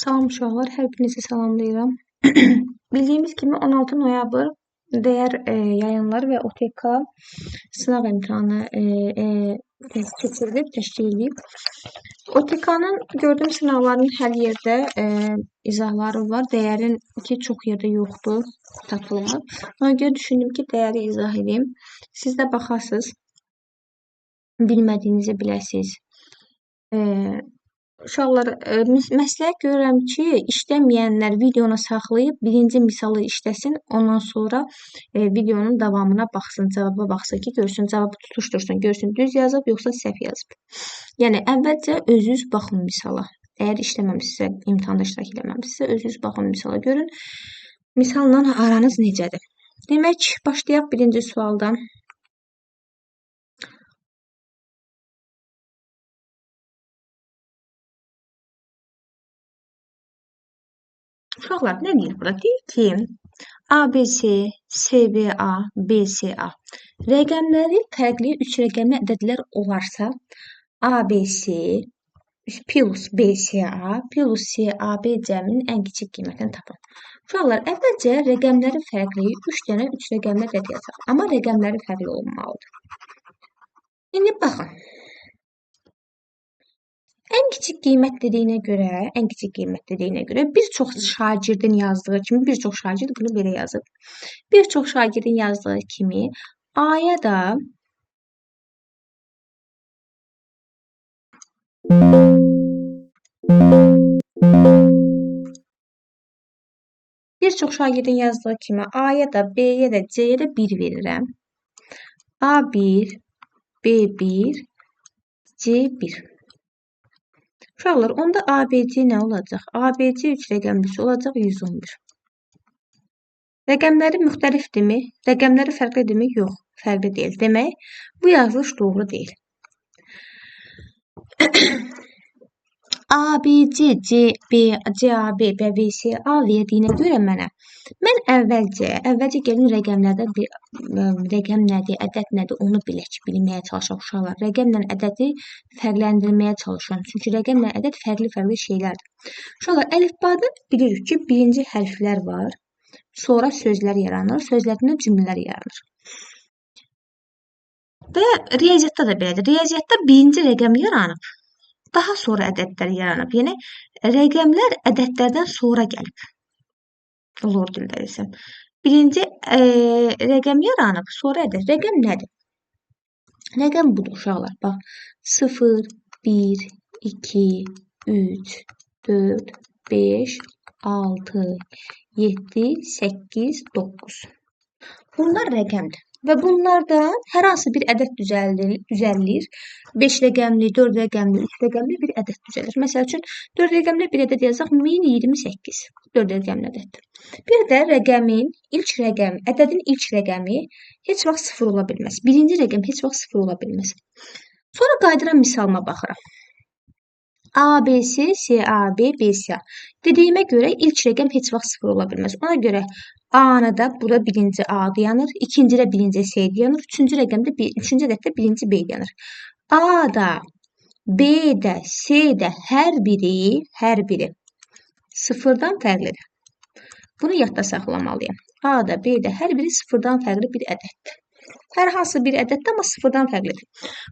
Salam uşaqlar, hər birinizi salamlayıram. Bildiyimiz kimi 16 noyabr dəyər yayınları və OTK sınaq imtahanı keçirilib, təşkil edilib. OTK-nın gördüyüm sınavların hər yerdə izahları var. Dəyərin ki, çox yerdə yoxdur, tapılmır. Ona görə düşündüm ki, dəyəri izah edeyim. Siz də baxasınız, bilmədiyinizi biləsiniz. Uşaqlar, məsləhət görürəm ki, işləməyənlər videonu saxlayıb birinci misalı işləsin, ondan sonra videonun davamına baxsın, cavaba baxsın ki, görsün, cavabı tutuştursun, görsün, düz yazıb, yoxsa səhv yazıb. Yəni, əvvəlcə özünüz baxın misala. Əgər işləməmişsə, imtahanda iştirak eləməmişsə, özünüz baxın misala, görün, misalla aranız necədir? Demək, başlayaq birinci sualdan. Uşaqlar, nə deyir burada? Deyir ki, ABC, CBA, BCA rəqəmləri fərqli 3 rəqəmli ədədlər olarsa, ABC plus BCA plus CAB cəminin ən kiçik qiymətini tapın. Uşaqlar, əvvəlcə rəqəmləri fərqli 3 dənə 3 rəqəmli ədəd yazaq. Amma rəqəmləri fərqli olmalıdır. İndi baxın. Ən kiçik qiymət dediyinə görə bir çox şagirdin yazdığı kimi, bir çox şagird bunu belə yazıb. Bir çox şagirdin yazdığı kimi A-ya da B-yə də, C-yə də 1 verirəm. A1, B1, C1. Uşaqlar, onda ABC nə olacaq? ABC 3 rəqəmlisi olacaq 111. Rəqəmləri müxtəlifdirmi? Rəqəmləri fərqlidirmi? Yox, fərqli deyil. Demək, bu yazılış doğru deyil. ABC, CAB və VCA verdiyinə görə mən əvvəlcə gəlin rəqəmlərdə rəqəm nədir, ədəd nədir, onu bilməyə çalışaq uşaqlar. Rəqəmlə ədədi fərqləndirməyə çalışıram. Çünki rəqəmlə ədəd fərqli şeylərdir. Uşaqlar, əlifbada bilirik ki, birinci hərflər var, sonra sözlər yaranır, sözlərdən cümlələr yaranır. Və riyaziyyatda da belədir. Riyaziyyatda birinci rəqəm yaranıb, daha sonra ədədlər yaranıb. Yəni, rəqəmlər ədədlərdən sonra gəlib. Olur dildə desəm. Birinci rəqəm yaranıb, sonra ədəd. Rəqəm nədir? Rəqəm budur, uşaqlar. Bax, 0, 1, 2, 3, 4, 5, 6, 7, 8, 9. Bunlar rəqəmdir. Və bunlardan hər hansı bir ədəd düzəlir. 5 rəqəmli, 4 rəqəmli, 3 rəqəmli bir ədəd düzəlir. Məsəl üçün, 4 rəqəmli bir ədəd yazaq, 1028. 4 rəqəmli ədəddir. Bir də ədədin ilk rəqəmi heç vaxt 0 ola bilməz. Birinci rəqəm heç vaxt 0 ola bilməz. Sonra qayıdıram misalıma baxıram. ABC, CAB, BCA. Dediyimə görə ilk rəqəm heç vaxt 0 ola bilməz. Ona görə A-nı da burada birinci A dayanır, ikinci də birinci C dayanır, üçüncü ədəddə birinci B dayanır. A da, B də, C də hər biri sıfırdan fərqlidir. Bunu yadda saxlamalıyam. A da, B də hər biri sıfırdan fərqli bir ədəddir. Hər hansı bir ədəddir, amma sıfırdan fərqlidir.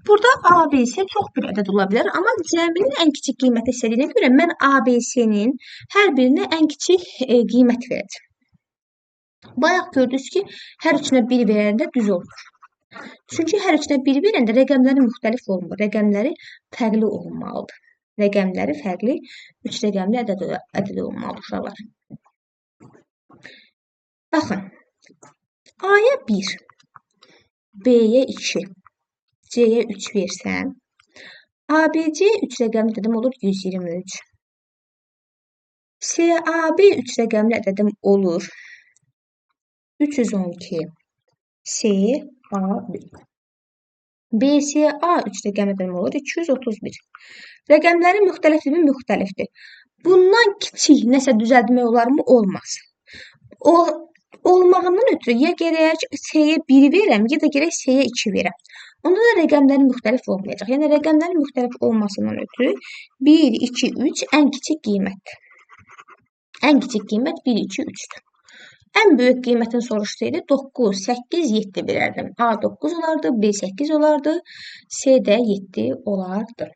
Burada ABC çox bir ədəd ola bilər, amma cəminin ən kiçik qiyməti istədiyinə görə mən ABC-nin hər birinə ən kiçik qiymət verəcəm. Bayaq gördünüz ki, hər üçünə 1 verəndə düz olur. Çünki hər üçünə 1 verəndə rəqəmləri müxtəlif olmur, rəqəmləri fərqli olmalıdır. Rəqəmləri fərqli 3 rəqəmli ədəd olmalıdır, uşaqlar. Baxın, A-ya 1, B-yə 2, C-yə 3 versəm, ABC 3 rəqəmli ədədim olur 123. CAB 3 rəqəmli ədədim olur 312. CAB. BCA 3 rəqəmli ədədim olur 231. Rəqəmləri müxtəlifdirmi? Müxtəlifdir. Bundan kiçik nəsə düzəltmək olarmı? Olmaz. Olmağından ötürü ya gərək C-yə 1 verəm, ya da gərək C-yə 2 verəm. Onda da rəqəmlərin müxtəlif olmayacaq. Yəni, rəqəmlərin müxtəlif olmasından ötürü 1, 2, 3 ən kiçik qiymətdir. Ən kiçik qiymət 1, 2, 3-dür. Ən böyük qiymətin soruşsaydı 9, 8, 7 bilərdim. A 9 olardı, B 8 olardı, C də 7 olardı.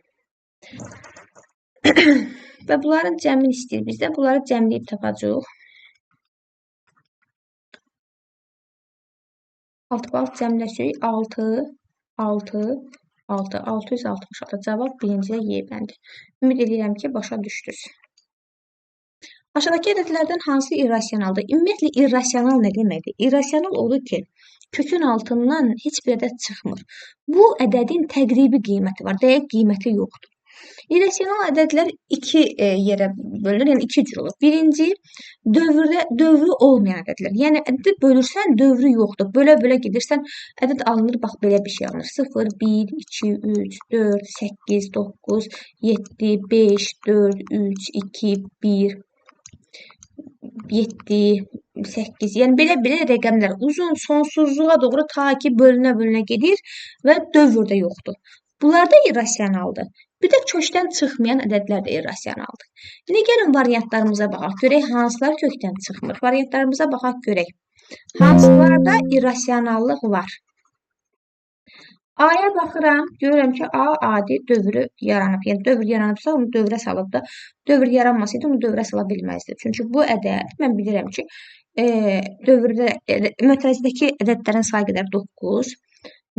Və bunların cəmini istəyir bizdə. Bunları cəmləyib tapacağıq. 6 bal cəmləşik. 6, 6, 6, 666. Cavab birinciyə Y bəndi. Ümid edirəm ki, başa düşdünüz. Aşağıdakı ədədlərdən hansı irrasionaldır? Ümumiyyətlə, irrasional nə deməkdir? İrrasional odur ki, kökün altından heç bir ədəd çıxmır. Bu ədədin təqribi qiyməti var, dəqiq qiyməti yoxdur. İrrasional ədədlər iki yerə bölünür, yəni iki cür olur. Birinci, dövrü olmayan ədədlər. Yəni, ədədi bölürsən, dövrü yoxdur. Bölə-bölə gedirsən, ədəd alınır, bax, belə bir şey alınır. 0, 1, 2, 3, 4, 8, 9, 7, 5, 4, 3, 2, 1, 7, 8, yəni belə rəqəmlər uzun, sonsuzluğa doğru ta ki bölünə-bölünə gedir və dövr də yoxdur. Bunlar da irrasionaldır. Bir də kökdən çıxmayan ədədlər də irrasionaldır. İndi gəlin variantlarımıza baxaq. Görək hansılar kökdən çıxmır. Variantlarımıza baxaq görək. Hansılarda irrasionallıq var. A-ya baxıram, görürəm ki, A adi dövrü yaranıb. Yəni, dövr yaranıbsa, onu dövrə salıb da, dövr yaranmasaydı, onu dövrə sala bilməzdi. Çünki bu ədəd, mən bilirəm ki, dövrdə, mötərizədəki ədədlərin sayı qədər 9,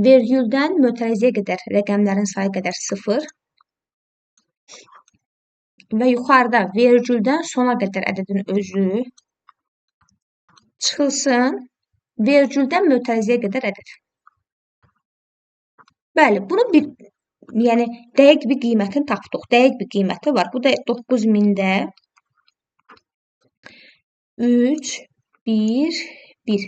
vergüldən mötərizəyə qədər rəqəmlərin sayı qədər 0 və yuxarıda vergüldən sona qədər ədədin özü çıxılsın, vergüldən mötərizəyə qədər ədəd. Bəli, bunu yəni dəqiq bir qiymətini tapdıq. Dəqiq bir qiyməti var. Bu da 9000-də 3, 1, 1.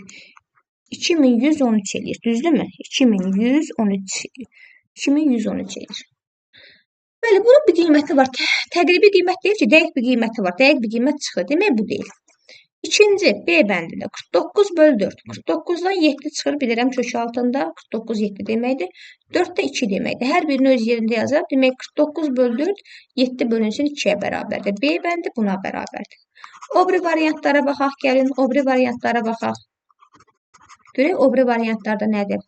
2113 eləyir. Düzdürmü? 2113 eləyir. Bəli, bunun bir qiyməti var. Təqribi qiymət deyil ki, dəqiq bir qiyməti var. Dəqiq bir qiymət çıxır. Demək bu deyil. İkinci, B bəndində 49 bölü 4. 49-dan 7 çıxır, bilirəm kök altında. 49, 7 deməkdir. 4 də 2 deməkdir. Hər birini öz yerində yazaq. Demək 49 bölü 4, 7 bölünsün 2-yə bərabərdir. B bəndi buna bərabərdir. O biri variantlara baxaq, gəlin. O biri variantlara baxaq. Görək, o biri variantlarda nədir?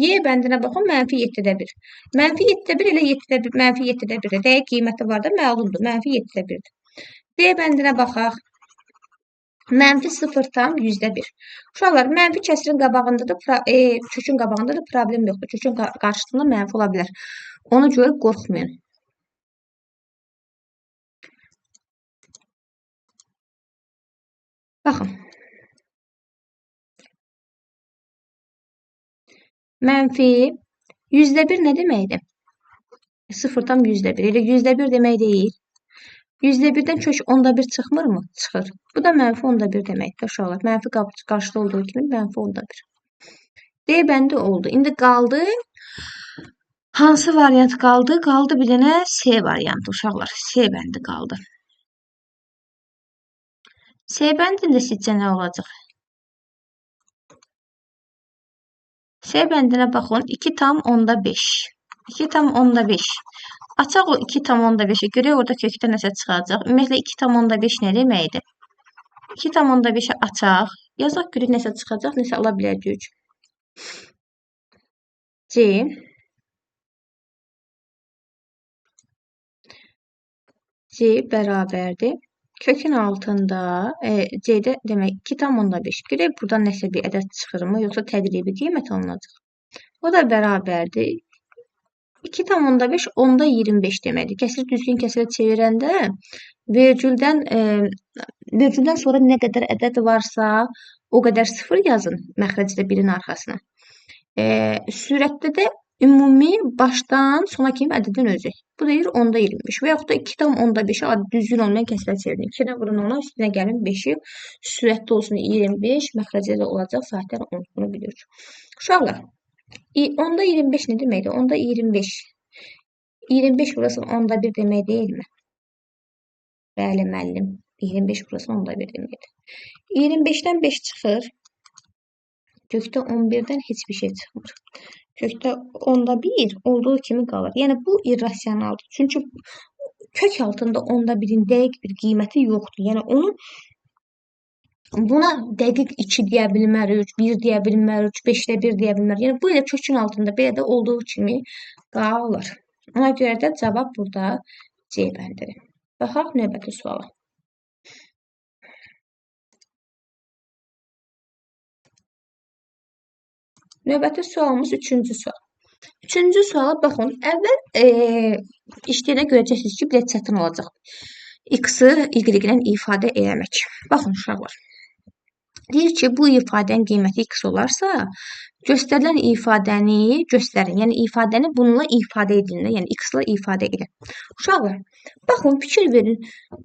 Y bəndinə baxın, mənfi 7-də 1. Mənfi 7-də 1 elə 7-də 1, mənfi 7-də 1. Dəqiq qiyməti var da, məlumdur. Mənfi 7-də 1-dir. D bəndinə baxaq. Mənfi 0,100-də 1. Uşaqlar, mənfi kəsrin qabağında da, kökün qabağında da problem yoxdur. Kökün qarşısında mənfi ola bilər. Onu görüb qorxmayın. Baxın. Mənfi 100-də 1 nə deməkdir? 0,100-də 1. Elə 100-də 1 demək deyil. 100-də 1-dən kök 10-da 1 çıxmırmı? Çıxır. Bu da mənfi 10-da 1 deməkdir uşaqlar. Mənfi qarşıda olduğu kimi mənfi 10-da 1. D bəndi oldu. İndi qaldı. Hansı variant qaldı? Qaldı bir dənə C variantı uşaqlar. C bəndi qaldı. C bəndində sizcə nə olacaq? C bəndinə baxın. 2,5. 2,5. Açaq o 2,5-i görək orada kökdə nəsə çıxacaq. Ümumiyyətlə 2,5 nə deməkdir? 2,5-i açaq. Yazaq görək nəsə çıxacaq, nəsə ala biləcəyik. C. C bərabərdir. Kökün altında C-də demək 2,5. Görək buradan nəsə bir ədəd çıxırmı, yoxsa təqribi qiymət alınacaq. O da bərabərdir. 2,5 10-da 25 deməkdir. Kəsiri düzgün kəsirə çevirəndə vergüldən sonra nə qədər ədəd varsa, o qədər 0 yazın məxrəcdə 1-in arxasına. Sürətdə də ümumi başdan sona kimi ədədin özü. Bu deyir 10-da 25 və yaxud da 2,5-i düzgün olmayan kəsirə çevirin. 2-dən vurun ona, üstünə gəlin 5-i sürətdə olsun 25, məxrəcdə də olacaq zaten 10. Bunu bilirik. Uşaqlar, 10-da 25 nə deməkdir? 10-da 25. 25 burası 10-da 1 demək deyilmi? Bəli, müəllim. 25 burası 10-da 1 deməkdir. 25-dən 5 çıxır. Kökdə 11-dən heç bir şey çıxmır. Kökdə 10-da 1 olduğu kimi qalır. Yəni, bu irrasionaldır. Çünki kök altında onda birin dəqiq bir qiyməti yoxdur. Yəni onun buna dəqiq 2 deyə bilmərik, 1 deyə bilmərik, 5də 1 deyə bilmərik. Yəni bu elə kökün altında belə də olduğu kimi qalır. Ona görə də cavab burada C bəndidir. Baxaq növbəti suala. Növbəti sualımız 3-cü sual. 3-cü suala baxın. Əvvəl işləyənə görəcəksiniz ki, biraz çətin olacaq. X-ı Y-lə ifadə eləmək. Baxın uşaqlar. Deyir ki, bu ifadənin qiyməti X olarsa, göstərilən ifadəni göstərin. Yəni ifadəni bununla ifadə edin. Yəni X-la ifadə edin. Uşaqlar, baxın, fikir verin.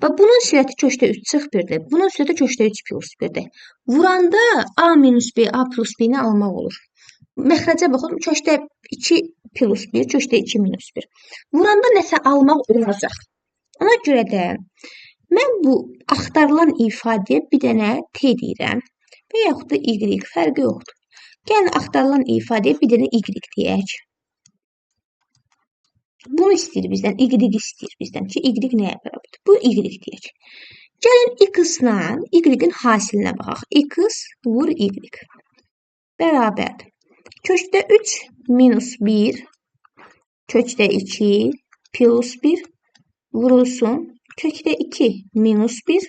Bunun sürəti köşdə 3 çıx 1-dir. Bunun sürəti köşdə 3 plus 1-dir. Vuranda A minus B, A plus B-ni almaq olur. Məxrəcə baxın, köşdə 2 plus 1, köşdə 2 minus 1. Vuranda nəsə almaq olacaq. Ona görə də mən bu axtarılan ifadəyə bir dənə T deyirəm və yaxud da Y, fərqi yoxdur. Gəlin, axtarılan ifadəyə bir dənə Y deyək. Bunu istəyir bizdən, Y istəyir bizdən ki, Y nəyə bərabərdir? Bu Y deyək. Gəlin, X-la Y-in hasilinə baxaq. X vur Y bərabərdir. Köşdə 3 minus 1, köşdə 2 plus 1 vurulsun. Köşdə 2 minus 1,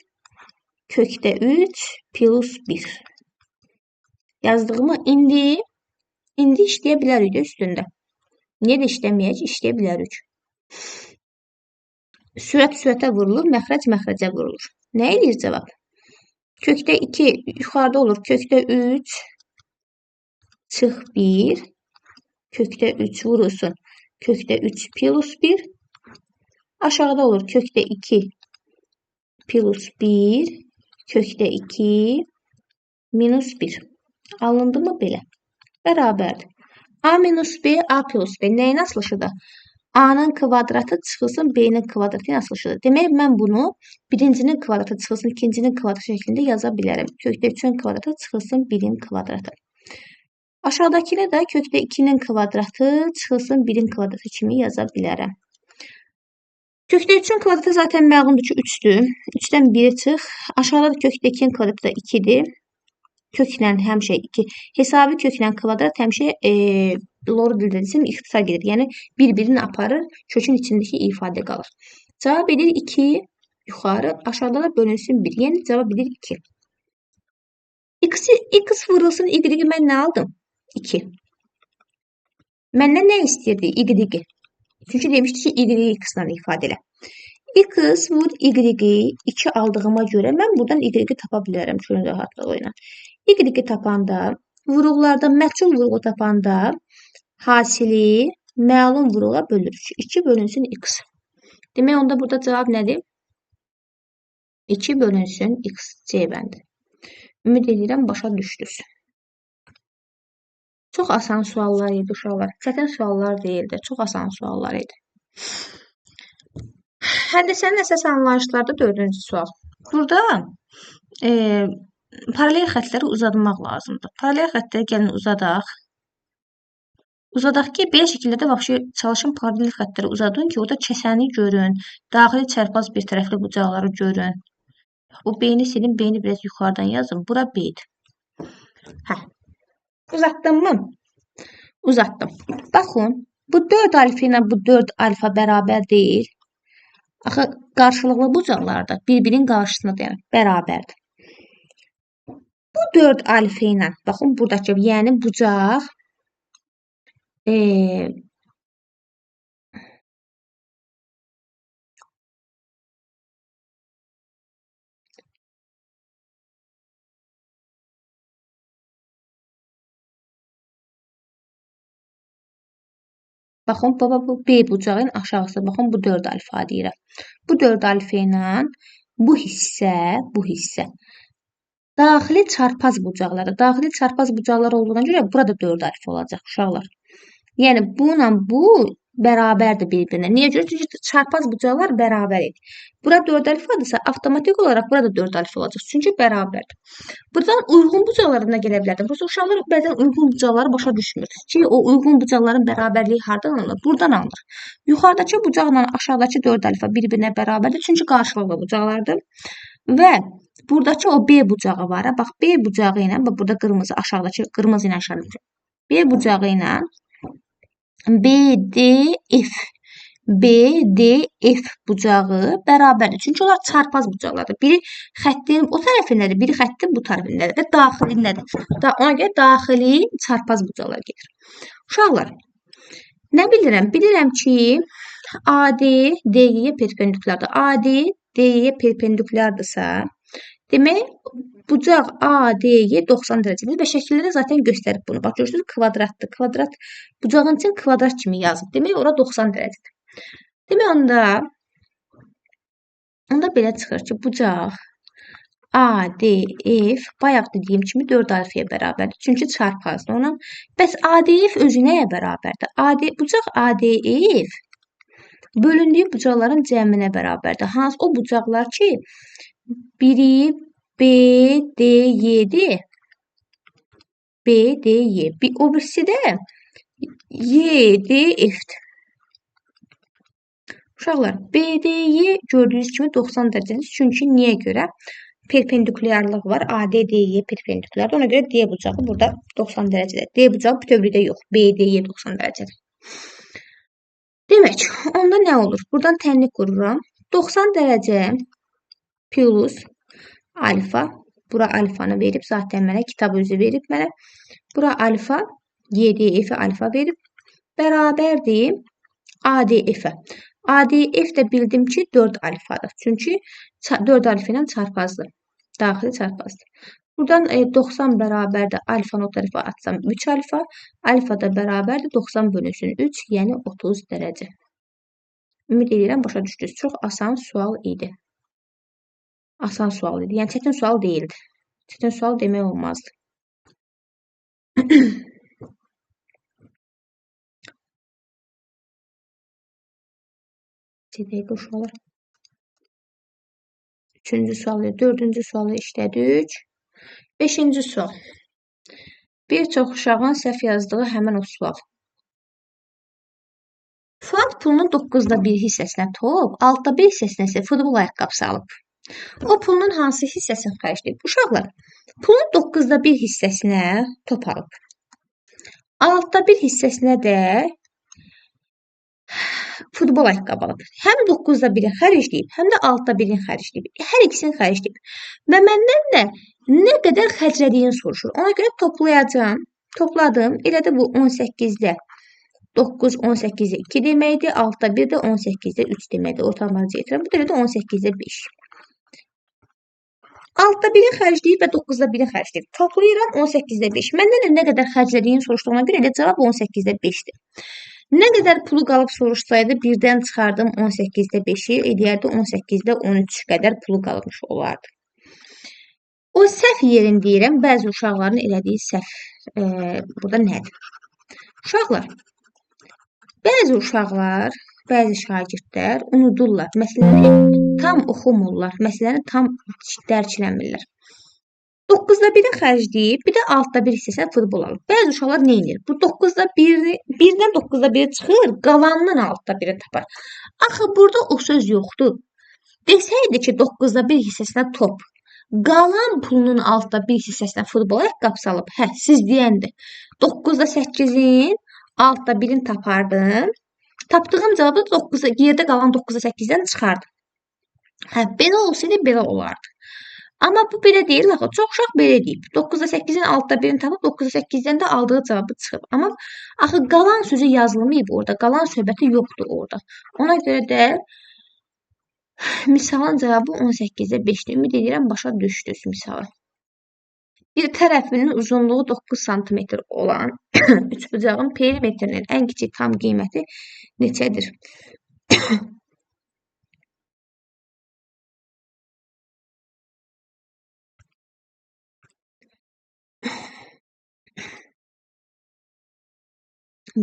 köşdə 3 plus 1. Yazdığımı indi işləyə bilərik üstündə. Niyə də işləməyək? İşləyə bilərik. Sürət sürətə vurulur, məxrəc məxrəcə vurulur. Nə eləyir cavab? Köşdə 2 yuxarıda olur. Köşdə 3 çıx 1, köşdə 3 vurulsun. Köşdə 3 plus 1. Aşağıda olur. Köşdə 2 plus 1, köşdə 2 minus 1. Alındı mı belə? Bərabərdir. A minus B, A plus B. Nəyin asılışıdır? A-nın kvadratı çıxılsın B-nin kvadratı asılışıdır. Demək, mən bunu birincinin kvadratı çıxılsın ikincinin kvadratı şəklində yaza bilərəm. Köşdə 3-ün kvadratı çıxılsın 1-in kvadratı. Aşağıdakini də köşdə 2-nin kvadratı çıxılsın 1-in kvadratı kimi yaza bilərəm. Köşdə 3-ün kvadratı zaten məlumdur ki, 3-dür. 3-dən 1 çıx. Aşağıda da köşdə 2-nin kvadratı da 2-dir. Köklə həmişə 2. Hesabi köklə kvadrat həmişə lor dildə desəm ixtisar gedir. Yəni, bir-birini aparır, kökün içindəki ifadə qalır. Cavab edir 2 yuxarı, aşağıda da bölünsün 1. Yəni, cavab edir 2. X vurulsun Y-i mən nə aldım? 2. Məndən nə istəyirdi? Y-i. Çünki demişdi ki, Y-i X-la ifadə elə. X vur Y-i 2 aldığıma görə mən buradan Y-i tapa bilərəm. Şöyle rahatlığı ilə. Y-i tapanda, vuruqlarda, məchul vuruğu tapanda hasili məlum vuruğa bölürük. 2 bölünsün X. Demək, onda burada cavab nədir? 2 bölünsün X. C bəndi. Ümid edirəm, başa düşdünüz. Çox asan suallar idi uşaqlar. Çətin suallar deyildi. Çox asan suallar idi. Həndəsənin əsas anlayışlarda 4-cü sual. Burada paralel xətləri uzatmaq lazımdır. Paralel xətləri gəlin uzadaq. Uzadaq ki, belə şəkildə də vəbşi çalışın paralel xətləri uzadın ki, orada kəsəni görün, daxili çərpaz bir tərəfli bucaqları görün. O B-ni silin, B-ni biraz yuxarıdan yazın. Bura B-dir. Uzatdım mı? Uzatdım. Baxın, bu 4 alfa ilə bu 4 alfa bərabər deyil. Axı, qarşılıqlı bucaqlarda bir-birinin qarşısına deyil, bərabərdir. Bu 4 alfa ilə, baxın, buradakı, yəni bucaq baxın, baba, bu B bucağın aşağısı. Baxın, bu 4 alfa deyirəm. Bu 4 alfa ilə bu hissə daxili çarpaz bucaqları. Daxili çarpaz bucaqları olduğuna görə burada 4 alfa olacaq uşaqlar. Yəni, bununla bu bərabərdir bir-birinə. Niyə görə? Çünki çarpaz bucaqlar bərabər idi. Bura 4 əlifadırsa, avtomatik olaraq burada 4 əlif olacaq. Çünki bərabərdir. Buradan uyğun bucaqlarına gələ bilərdim. Prosta uşaqlar bəzən uyğun bucaqları başa düşmür ki, o uyğun bucaqların bərabərliyi hardan alınır? Buradan alınır. Yuxarıdakı bucaqla aşağıdakı 4 əlifə bir-birinə bərabərdir. Çünki qarşılıqlı bucaqlardır. Və buradakı o B bucağı var. Bax, B bucağı ilə, bax, burada qırmızı, aşağıdakı qırmızı ilə işarələyəcəm. B bucağı ilə BDF BDF bucağı bərabərdir. Çünki onlar çarpaz bucaqlardır. Biri xəttin o tərəfindədir, biri xəttin bu tərəfindədir və daxilindədir. Ona görə daxili çarpaz bucaqlar gedir. Uşaqlar, nə bilirəm? Bilirəm ki, AD DY-yə perpendikulardır. AD DY-yə perpendikulardırsa, demək, bucaq ADY 90 dərəcədir və şəkillərdə zaten göstərib bunu. Bax, görürsünüz, kvadratdır. Kvadrat bucağın üçün kvadrat kimi yazıb. Demək, ora 90 dərəcədir. Demək, onda belə çıxır ki, bucaq ADF bayaq dediyim kimi 4 alifaya bərabərdir. Çünki çarpazdır ona. Bəs ADF özü nəyə bərabərdir? Bucaq ADF bölündüyü bucaqların cəminə bərabərdir. Hansı o bucaqlar ki, biri BDY-dir. BDY. O birisi də YDF-dir. Uşaqlar, BDY gördüyünüz kimi 90 dərəcədir. Çünki niyə görə? Perpendikulyarlıq var. ADDY perpendikulyardır. Ona görə D bucağı burada 90 dərəcədir. D bucağı bütövlükdə yox. BDY 90 dərəcədir. Demək, onda nə olur? Buradan tənlik qururam. 90 dərəcə plus alfa. Bura alfanı verib. Zaten mənə kitab özü verib mənə. Bura alfa. YDF-i alfa verib. Bərabərdir ADF-ə. ADF də bildim ki 4 alfadır. Çünki 4 alfa ilə çarpazdır. Daxili çarpazdır. Buradan 90 bərabərdir. Alfanı o tərəfə atsam 3 alfa. Alfa da bərabərdir 90 bölünsün 3, yəni 30 dərəcə. Ümid edirəm başa düşdünüz. Çox asan sual idi. Asan sual idi. Yəni çətin sual deyildi. Çətin sual demək olmazdı. Dəqiqə uşaqlar. 3-cü sualı, 4-cü sualı işlədik. 5-ci sual. Bir çox uşağın səhv yazdığı həmin o sual. Fuad pulunun 9'da 1 hissəsinə top, 6'da 1 hissəsinə isə futbol ayaqqabısı alıb. O pulunun hansı hissəsini xərcləyib? Uşaqlar, pulun 9'da 1 hissəsinə top alıb. 6'da 1 hissəsinə də futbol ayaqqabı alıb. Həm 9'da 1'i xərcləyib, həm də 6'da 1'ini xərcləyib. Hər ikisini xərcləyib. Və məndən də nə qədər xərclədiyini soruşur. Ona görə toplayacağam. Topladım. Elədi bu 18'də 9 18'də 2 deməkdir. 6'da 1 də 18'də 3 deməkdir. Ortalarını gətirəm. Bu da 18'də 5. 6'da 1'i xərcləyib və 9'da 1'i xərcləyib. Toplayıram 18'də 5. Məndən də nə qədər xərclədiyini soruşduğuna görə elə cavab 18'də 5'dir. Nə qədər pulu qalıb soruşsaydı, birdən çıxardım 18'də 5'i, eləyərdi 18'də 13 qədər pulu qalmış olardı. O səhv yerin deyirəm, bəzi uşaqların elədiyi səhv burada nədir? Uşaqlar, bəzi uşaqlar, bəzi şagirdlər unudurlar, məsələni tam oxumurlar, məsələni tam dərkləmirlər. 9'da 1'i xərcləyib, bir də 6'da 1 hissəsinə futbol alıb. Bəzi uşaqlar nə edir? Bu 9'da 1'dən 9'da 1'i çıxır, qalanından 6'da 1'i tapar. Axı burada o söz yoxdur. Desəydi ki 9'da 1 hissəsinə top, qalan pulunun 6'da 1 hissəsinə futbol ayaqqabısı alıb. Hə, siz deyəndi. 9'da 8'in 6'da 1'ini tapardım. Tapdığım cavabı yerdə qalan 9'da 8'dən çıxardım. Hə, belə olsaydı belə olardı. Amma bu belə deyil, axı. Çox uşaq belə deyib. 9'da 8'in 6'da 1'ini tapıb, 9'da 8'dən də aldığı cavabı çıxıb. Amma axı qalan sözü yazılmayıb orada. Qalan söhbəti yoxdur orada. Ona görə də misalın cavabı 18'də 5'dir. Ümid edirəm başa düşdünüz misalı. Bir tərəfinin uzunluğu 9 cm olan üçbucağın perimetrinin ən kiçik tam qiyməti neçədir?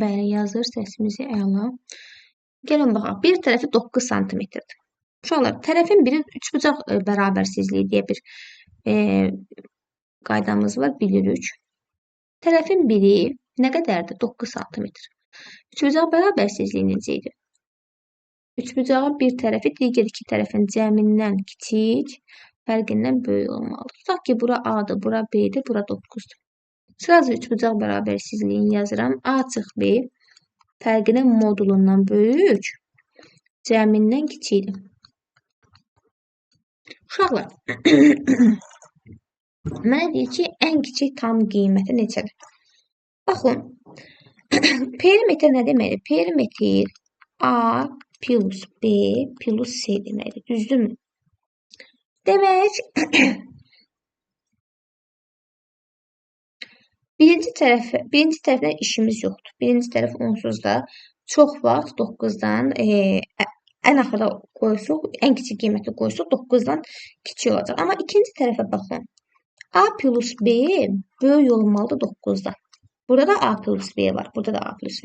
Bəli, yazır səsimizi əla. Gəlin baxaq. Bir tərəfi 9 santimetrdir. Uşaqlar, tərəfin biri üçbucaq bərabərsizliyi deyə bir qaydamız var, bilirik. Tərəfin biri nə qədərdir? 9 santimetr. Üçbucaq bərabərsizliyi necə idi? Üçbucağın bir tərəfi digər iki tərəfin cəmindən kiçik, fərqindən böyük olmalıdır. Tutaq ki, bura A-dır, bura B-dir, bura 9-dur. Sırası üçbucaq bərabərsizliyini yazıram. A çıx B fərqinin modulundan böyük, cəmindən kiçikdir. Uşaqlar, mənə deyir ki, ən kiçik tam qiyməti neçədir? Baxın, perimetr nə deməkdir? Perimetr A plus B plus C deməkdir. Düzdürmü? Demək, birinci tərəfdən işimiz yoxdur. Birinci tərəf onsuz da çox vaxt 9-dan ən axırda qoysuq, ən kiçik qiyməti qoysuq 9-dan kiçik olacaq. Amma ikinci tərəfə baxın. A plus B böyük olmalıdır 9-dan. Burada da A plus B var. Burada da A plus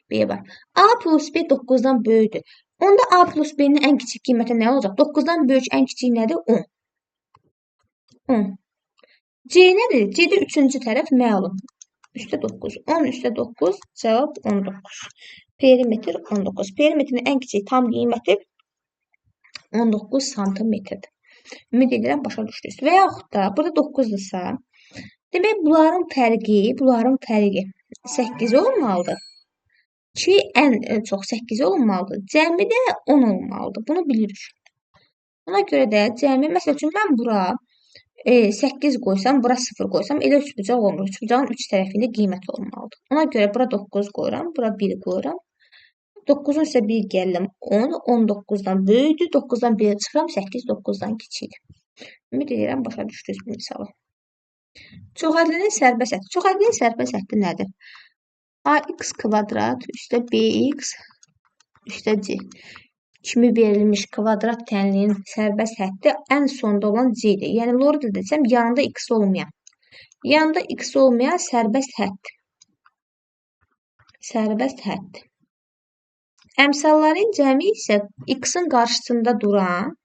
B var. A plus B 9-dan böyükdür. Onda A plus B-nin ən kiçik qiyməti nə olacaq? 9-dan böyük ən kiçik nədir? 10. 10. C nədir? C-də üçüncü tərəf məlum. Üstə 9. 10 üstə 9 cavab 19. Perimetr 19. Perimetrin ən kiçik tam qiyməti 19 santimetrdir. Ümid edirəm başa düşdünüz. Və yaxud da burada 9-dırsa, demək bunların fərqi 8 olmalıdır. Ki ən çox 8 olmalıdır. Cəmi də 10 olmalıdır. Bunu bilirik. Ona görə də cəmi, məsəl üçün mən bura 8 qoysam, bura 0 qoysam, elə üçbucaq olmur. Üçbucağın üç tərəfində qiymət olmalıdır. Ona görə bura 9 qoyuram, bura 1 qoyuram. 9-un isə 1 gəldim 10, 19-dan böyükdür, 9-dan 1 çıxıram, 8 9-dan kiçikdir. Ümid edirəm başa düşdünüz bu misalı. Çoxhədlinin sərbəst həddi. Çoxhədlinin sərbəst həddi nədir? AX kvadrat üstə BX üstə C kimi verilmiş kvadrat tənliyin sərbəst həddi ən sonda olan C-dir. Yəni, lordi desəm, yanında X olmayan. Yanında X olmayan sərbəst həddi. Sərbəst həddi. Əmsalların cəmi isə X-in qarşısında duran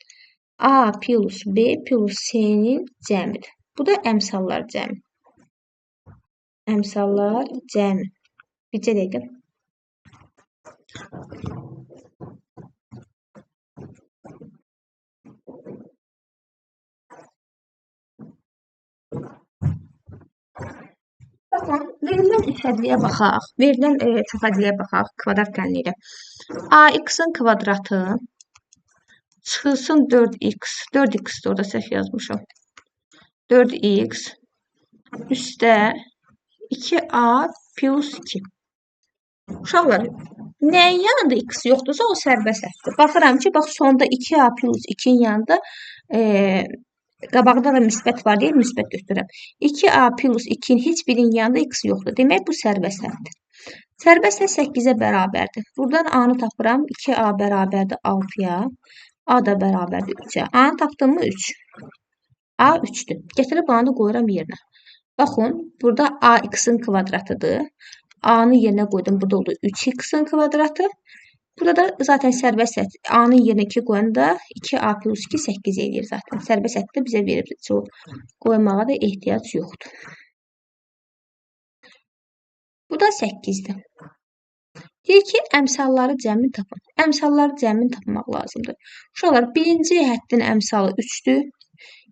A plus B plus C-nin cəmidir. Bu da əmsallar cəmi. Əmsallar cəmi. Bircə dəqiqə. Baxın, verilən üçhədliyə baxaq. Verilən çoxhədliyə baxaq. Kvadrat tənliyi. AX-in kvadratı çıxılsın 4x. 4x-dir, orada səhv yazmışam. 4x üstə 2a plus 2. Uşaqlar, nəyin yanında x yoxdursa o sərbəst həddir. Baxıram ki, bax sonda 2a plus 2-nin yanında qabaqda da müsbət var deyə müsbət götürürəm. 2a plus 2-nin heç birinin yanında x yoxdur. Demək, bu sərbəst həddir. Sərbəst hədd 8-ə bərabərdir. Buradan a-nı tapıram. 2a bərabərdir 6-ya. A da bərabərdir 3-ə. A-nı tapdım mı 3? A 3-dür. Gətirib a-nı qoyuram yerinə. Baxın, burada a x-in kvadratıdır. A-nı yerinə qoydum. Burada oldu 3x-in kvadratı. Burada da zaten sərbəst həddi. A-nın yerinə 2 qoyanda 2a plus 2 8 eləyir zaten. Sərbəst həddi də bizə verib. Qoymağa da ehtiyac yoxdur. Bu da 8-dir. Deyir ki, əmsalları cəmin tapın. Əmsalları cəmin tapmaq lazımdır. Uşaqlar, birinci həddin əmsalı 3-dür.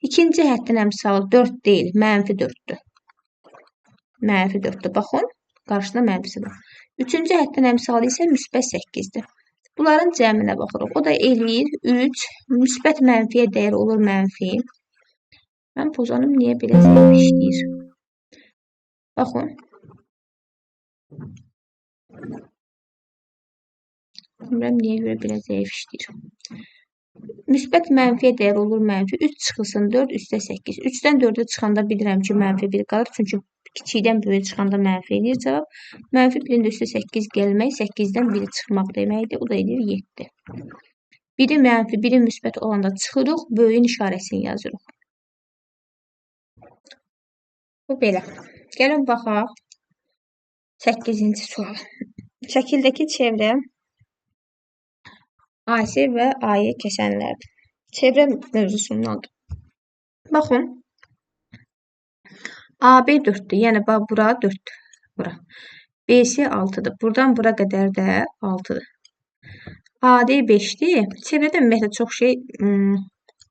İkinci həddin əmsalı 4 deyil, mənfi 4-dür. Mənfi 4-dür. Baxın, qarşısında mənfisi var. Üçüncü həddin əmsalı isə müsbət 8-dir. Bunların cəminə baxırıq. O da eləyir 3, müsbət mənfiyə dəyər olur mənfi. Mən pozanım niyə belə zəif işləyir? Baxın. Bilmirəm niyə görə belə zəif işləyir. Müsbət mənfiyə dəyər olur mənfi. 3 çıxılsın 4 üstə 8. 3-dən 4-ə çıxanda bilirəm ki, mənfi 1 qalır. Çünki kiçikdən böyük çıxanda mənfi eləyir cavab. Mənfi 1-in də üstə 8 gəlmək, 8-dən 1 çıxmaq deməkdir. O da eləyir 7. Biri mənfi, biri müsbət olanda çıxırıq, böyüyün işarəsini yazırıq. Bu belə. Gəlin baxaq 8-ci sual. Şəkildəki çevrə AC və AE kəsənlərdir. Çevrə mövzusundandır. Baxın. AB 4'dür. Yəni bax bura 4'dür. Bura. BC 6'dır. Buradan bura qədər də 6'dır. AD 5'dir. Çevrədə ümumiyyətlə çox şey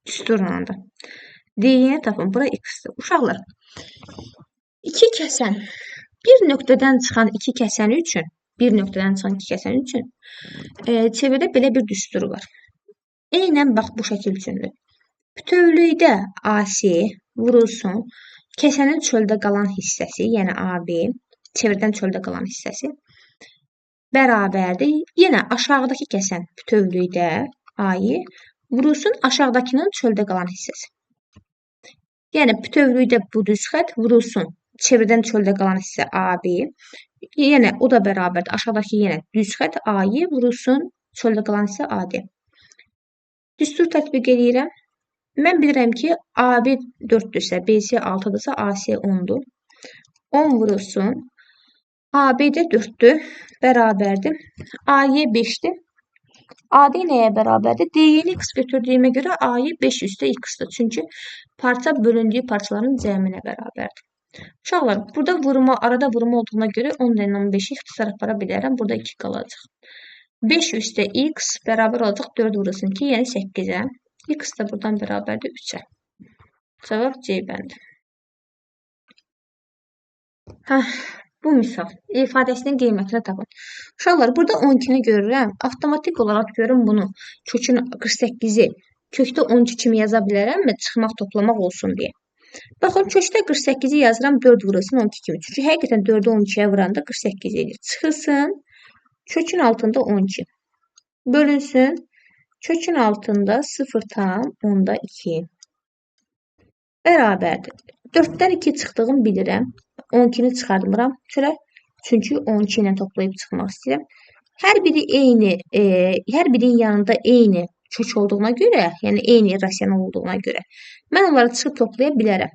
düsturlandı. D'yi tapın. Bura x-dir. Uşaqlar. 2 kəsən bir nöqtədən çıxan 2 kəsəni üçün çevrədə belə bir düstur var. Eynən bax bu şəkil üçündür. Bütövlükdə AC vurulsun kəsənin çöldə qalan hissəsi, yəni AB, çevrədən çöldə qalan hissəsi bərabərdir. Yenə aşağıdakı kəsən bütövlükdə AE vurulsun aşağıdakının çöldə qalan hissəsi. Yəni bütövlükdə bu düz xətt vurulsun çevrədən çöldə qalan hissə AB. Yenə o da bərabərdir. Aşağıdakı yenə düz xətt AE vurulsun çöldə qalan hissə AD. Düstur tətbiq edirəm. Mən bilirəm ki, AB 4'dürsə, BC 6'dırsa, AC 10'dur. 10 vurulsun. AB də 4'dür, bərabərdir. AE 5'dir. AD nəyə bərabərdir? D'yi x götürdüyümə görə AE 5 üstə x-dır. Çünki parça bölündüyü parçaların cəminə bərabərdir. Uşaqlar, burada vurma, arada vurma olduğuna görə 10 ilə 15'i ixtisar apara bilərəm. Burada 2 qalacaq. 5 üstə x bərabər olacaq 4 vurulsun 2, yəni 8'ə. X da buradan bərabərdir 3'ə. Cavab C bəndi. Bu misal. İfadəsinin qiymətini tapın. Uşaqlar, burada 12'ni görürəm. Avtomatik olaraq görün bunu. Kökün 48'i kökdə 12 kimi yaza bilərəmmi? Çıxmaq, toplamaq olsun deyə. Baxın, kökdə 48'i yazıram 4 vurulsun 12 kimi. Çünki həqiqətən 4'ü 12'yə vuranda 48 edir. Çıxılsın. Kökün altında 12. Bölünsün. Kökün altında 0,2 bərabərdir. 4'dən 2 çıxdığını bilirəm. 12'ni çıxarmıram. Çünki 12 ilə toplayıb çıxmaq istəyirəm. Hər birinin yanında eyni kök olduğuna görə, yəni eyni rasional olduğuna görə mən onları çıxıb toplaya bilərəm.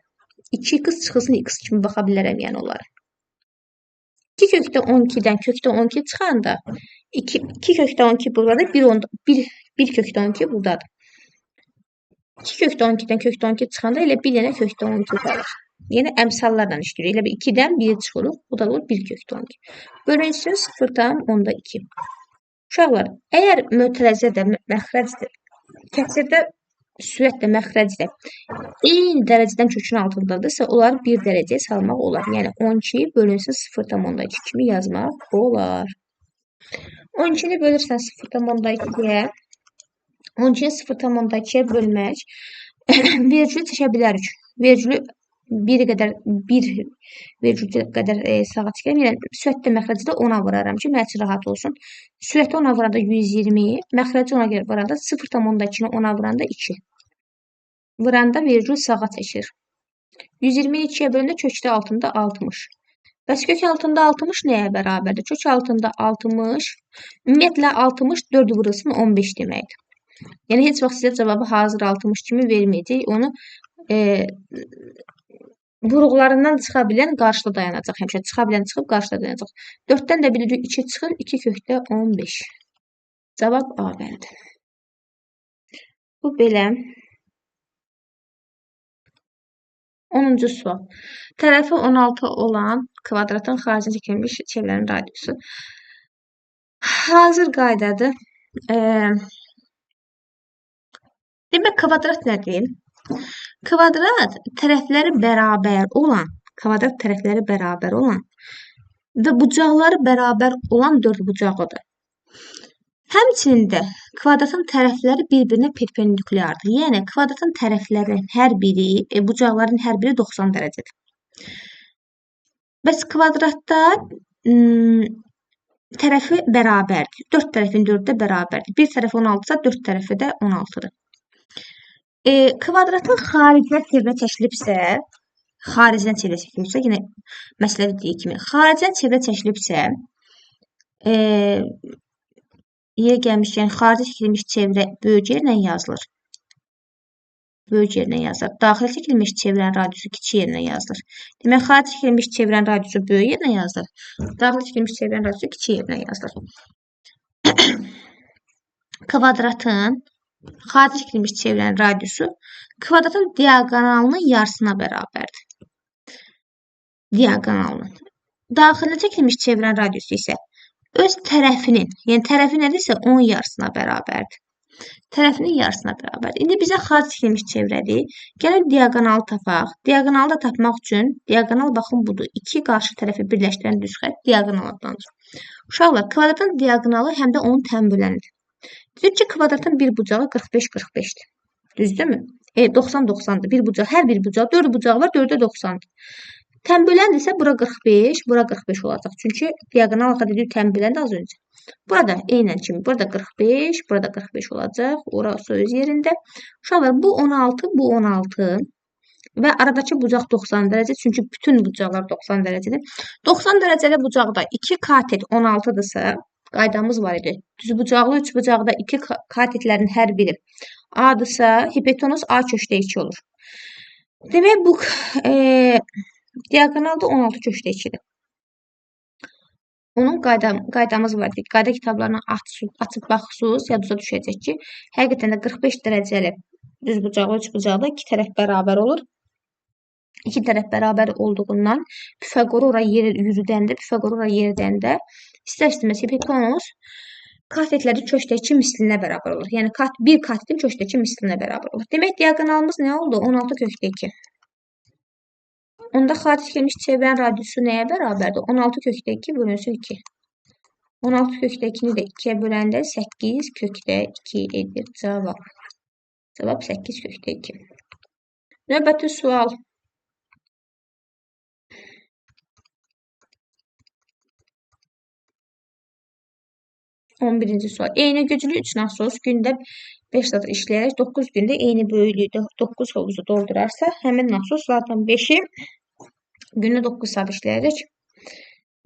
2x çıxılsın x kimi baxa bilərəm yəni onlara. 2 kökdə 12'dən kökdə 12 çıxanda 2 kökdə 12 buradadır, 1 kökdə 12 buradadır. 2 kökdə 12'dən kökdə 12 çıxanda elə bir dənə kökdə 12 qalır. Yəni əmsallarla işləyirik. Elə 2'dən 1 çıxırıq. Bu da olur 1 kökdə 12. Bölünsün 0,2. Uşaqlar, əgər mötərizədə məxrəcdir, kəsirdə sürətlə məxrəcdə eyni dərəcədən kökün altındadırsa, onları 1 dərəcəyə salmaq olar. Yəni 12 bölünsün 0,2 kimi yazmaq olar. 12'ni bölürsən 0,2'yə, 12'ni 0,2'yə bölmək vergülü çəkə bilərik. Vergülü 1 vergül qədər sağa çıxıram. Yəni sürətdə məxrəcdə 10'a vuraram ki, mənim üçün rahat olsun. Sürəti 10'a vuranda 120, məxrəci 10'a görə vuranda 0,2'ni 10'a vuranda 2. Vuranda vergül sağa çəkir. 120'ni 2'yə bölündə kökdə altında 60. Bəs kök altında 60 nəyə bərabərdir? Kök altında 60, ümumiyyətlə 60 4 vurulsun 15 deməkdir. Yəni heç vaxt sizə cavabı hazır 60 kimi verməyəcək. Onu vuruqlarından çıxa bilən qarşıda dayanacaq. Həmişə çıxa bilən çıxıb qarşıda dayanacaq. 4'dən də bilirik 2 çıxır, 2 kökdə 15. Cavab A bəndi. Bu belə. 10-cu sual. Tərəfi 16 olan kvadratın xaricində çəkilmiş çevrənin radiusu. Hazır qaydadır. Demək, kvadrat nədir? Kvadrat tərəfləri bərabər olan və bucaqları bərabər olan dördbucaqlıdır. Həmçinin də kvadratın tərəfləri bir-birinə perpendikulyardır. Yəni kvadratın tərəflərinin hər biri, bucaqların hər biri 90 dərəcədir. Bəs kvadratda tərəfi bərabərdir. 4 tərəfin 4-də bərabərdir. Bir tərəfi 16-sa 4 tərəfi də 16-dır. Kvadratın xaricinə çevrə çəkilibsə, yenə məsələdə deyək kimi, xaricinə çevrə çəkilibsə, yer gəlmişkən xarici çəkilmiş çevrə böyük yerlə yazılır. böyük yerinə yazılır. Daxil çəkilmiş çevirən radiusu kiçik yerinə yazılır. Demək, xarici çəkilmiş çevirən radiusu böyük yerinə yazılır. Daxil çəkilmiş çevirən radiusu kiçik yerinə yazılır. Kvadratın xarici çəkilmiş çevirən radiusu kvadratın diaqonalının yarısına bərabərdir. Diaqonalının. Daxilə çəkilmiş çevirən radiusu isə öz tərəfinin, yəni tərəfi nədirsə onun yarısına bərabərdir. Tərəfinin yarısına bərabərdir. İndi bizə xarici çəkilmiş çevrədir. Gəlin diaqonalı tapaq. Diaqonalı da tapmaq üçün diaqonal baxın budur. İki qarşı tərəfi birləşdirən düz xətt diaqonal adlanır. Uşaqlar, kvadratın diaqonalı həm də onun tənbölənidir. Deyir ki, kvadratın bir bucağı 45-45'dir. Düzdürmü? 90-90'dır. Bir bucaq, hər bir bucaq, 4 bucağı var, 4'e 90'dır. Tənbölən isə bura 45, bura 45 olacaq. Çünki diaqonal axı dedik tənbölən də az öncə. Burada eynən kimi, burada 45, burada 45 olacaq. Orası öz yerində. Uşaqlar, bu 16, bu 16 və aradakı bucaq 90 dərəcə. Çünki bütün bucaqlar 90 dərəcədir. 90 dərəcəli bucaqda 2 katet 16-dırsa, qaydamız var idi. Düz bucaqlı, üç bucaqda 2 katetlərin hər biri A-dırsa, hipotenuz A köşdə 2 olur. Demək, bu diaqonalda 16 köşdə 2'dir. Onun qaydamız var. Qayda kitablarını açıb baxsınız, yadınıza düşəcək ki, həqiqətən də 45 dərəcəli düz bucaqlı, üç bucaqda 2 tərəf bərabər olur. 2 tərəf bərabər olduğundan Pifaqor ora yürüdəndə, Pifaqor ora yeridəndə istər-istəməz hipotenuz katetləri köşdəki mislinə bərabər olur. Yəni bir katetin köşdəki mislinə bərabər olur. Demək, diaqonalımız nə oldu? 16 köşdə 2. Onda xarici çəkilmiş çevirən radiusu nəyə bərabərdir? 16 köşdə 2 bölünsün 2. 16 köşdə 2-ni də 2-yə böləndə 8 köşdə 2 edir. Cavab. Cavab 8 köşdə 2. Növbəti sual. On birinci sual. Eyni güclü 3 nasos gündə 5 saat işləyərək 9 gündə eyni böyüklükdə 9 hovuzu doldurarsa, həmin nasos zaten 5'i gündə 9 saat işləyərək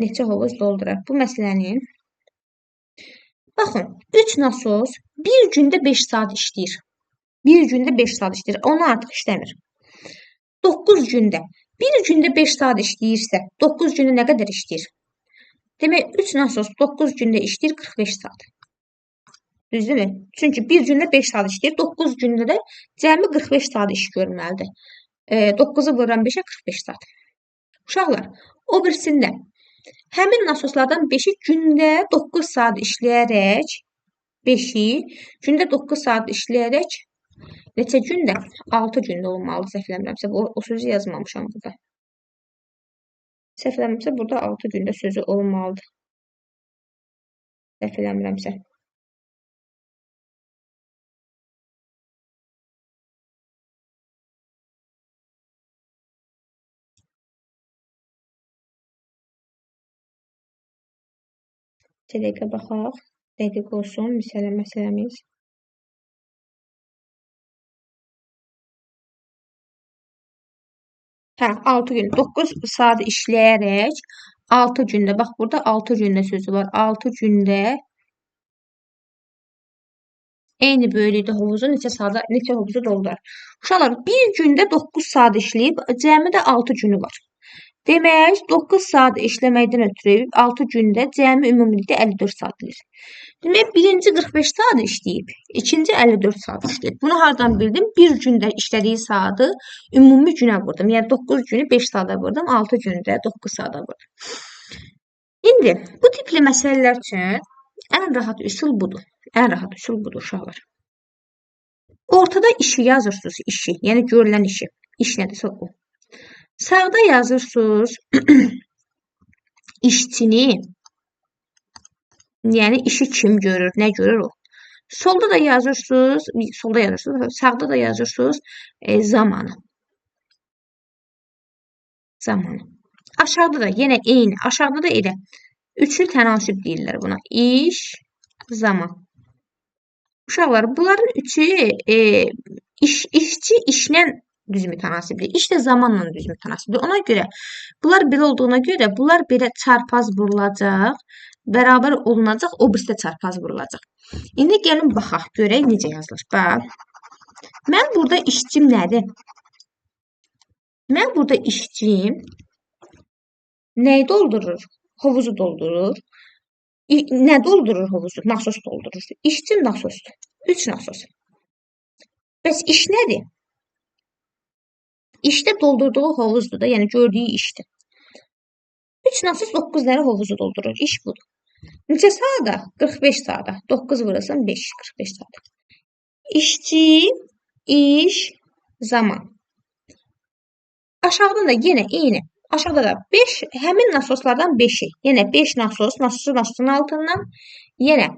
neçə hovuz doldurar? Bu məsələnin baxın, 3 nasos bir gündə 5 saat işləyir. Bir gündə 5 saat işləyir. Onu artıq işləmir. 9 gündə. Bir gündə 5 saat işləyirsə, 9 gündə nə qədər işləyir? Demək, 3 nasos 9 gündə işləyir 45 saat. Düzdürmü? Çünki bir gündə 5 saat işləyir, 9 gündə də cəmi 45 saat iş görməlidir. 9'u vururam 5'e 45 saat. Uşaqlar, o birisində həmin nasoslardan 5'i gündə 9 saat işləyərək 5'i gündə 9 saat işləyərək neçə gündə? 6 gündə olmalı, səhvləmirəmsə. O sözü yazmamışam burada. Səhvləmirəmsə, burada 6 gündə sözü olmalıdır. Səhvləmirəmsə. Dəqiqə baxaq. Dəqiq olsun məsələmiz. Hə, 6 gün. 9 saat işləyərək 6 gündə, bax burada 6 gündə sözü var. 6 gündə eyni böyüklükdə hovuzu neçə hovuzu doldurar. Uşaqlar, bir gündə 9 saat işləyib, cəmi də 6 günü var. Demək, 9 saat işləməkdən ötürü 6 gündə cəmi ümumilikdə 54 saat bilir. Demək, birinci 45 saat işləyib, ikinci 54 saat işləyib. Bunu hardan bildim? Bir gündə işlədiyi saatı ümumi günə vurdum. Yəni 9 günü 5 saata vurdum, 6 gündə 9 saata vurdum. İndi bu tipli məsələlər üçün ən rahat üsul budur. Ən rahat üsul budur uşaqlar. Ortada işi yazırsınız, işi, yəni görülən işi. İş nədirsə o. Sağda yazırsınız işçini, yəni işi kim görür, nə görür o. Solda da yazırsınız, sağda da yazırsınız zamanı. Zamanı. Aşağıda da yenə eyni, aşağıda da elə. Üçlü tənasüb deyirlər buna. İş, zaman. Uşaqlar, bunların üçü işçi işlə düz mütənasibdir. İş də zamanla düz mütənasibdir. Ona görə, bunlar belə olduğuna görə, bunlar belə çarpaz vurulacaq, bərabər olunacaq, o birisi də çarpaz vurulacaq. İndi gəlin baxaq, görək necə yazılır. Bax, Mən burada işçim nədir? Mən burada işçim nəyi doldurur? Hovuzu doldurur. Nə doldurur hovuzu? Nasos doldurur. İşçim nasosdur. 3 nasos. Bəs iş nədir? İşdə doldurduğu hovuzdur da, yəni gördüyü işdir. 3 nasos 9 dənə hovuzu doldurur. İş budur. Neçə saata? 45 saata. 9 vurursan 5, 45 saat. İşçi, iş, zaman. Aşağıda da yenə eyni. Aşağıda da 5, həmin nasoslardan 5'i. Yenə 5 nasosun altından. Yenə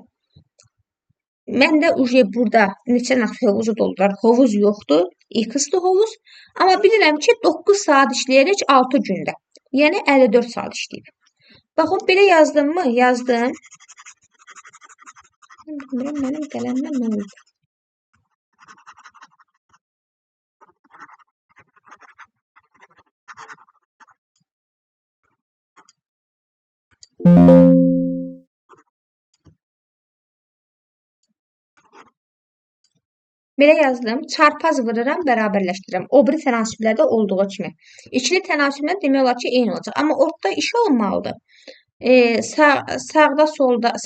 məndə uje burada neçə nasos hovuzu doldurar? Hovuz yoxdur. X-dır hovuz. Amma bilirəm ki 9 saat işləyərək 6 gündə. Yəni 54 saat işləyib. Baxın, belə yazdım mı? Yazdım. Bilmirəm, mənim qələmlə nə oldu? Belə yazdım. Çarpaz vururam, bərabərləşdirirəm. O biri tənasüblərdə olduğu kimi. İkili tənasüblər demək olar ki, eyni olacaq. Amma ortada iş olmalıdır.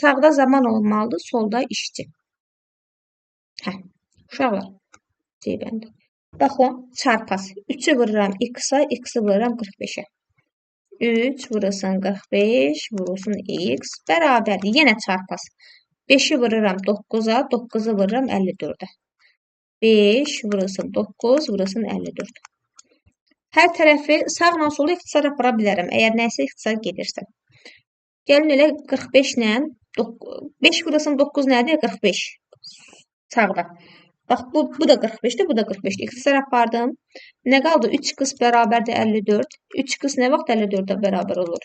Sağda zaman olmalıdır, solda işçi. Uşaqlar. Ceybəndə. Baxın, çarpaz. 3'ü vururam x-a, x-i vururam 45'e. 3 vurursun 45, vurursun x, bərabərdir. Yenə çarpaz. 5'i vururam 9'a, 9'u vururam 54'e. 5 vurursun 9, vurursun 54. Hər tərəfi sağla sola ixtisar apara bilərəm, əgər nəsə ixtisar gedirsə. Gəlin elə 45 ilə 5 vurursun 9 nədir? 45. Sağda. Bax, bu da 45'dir, bu da 45'dir. İxtisar apardım. Nə qaldı? 3x bərabərdir 54. 3x nə vaxt 54'ə bərabər olur?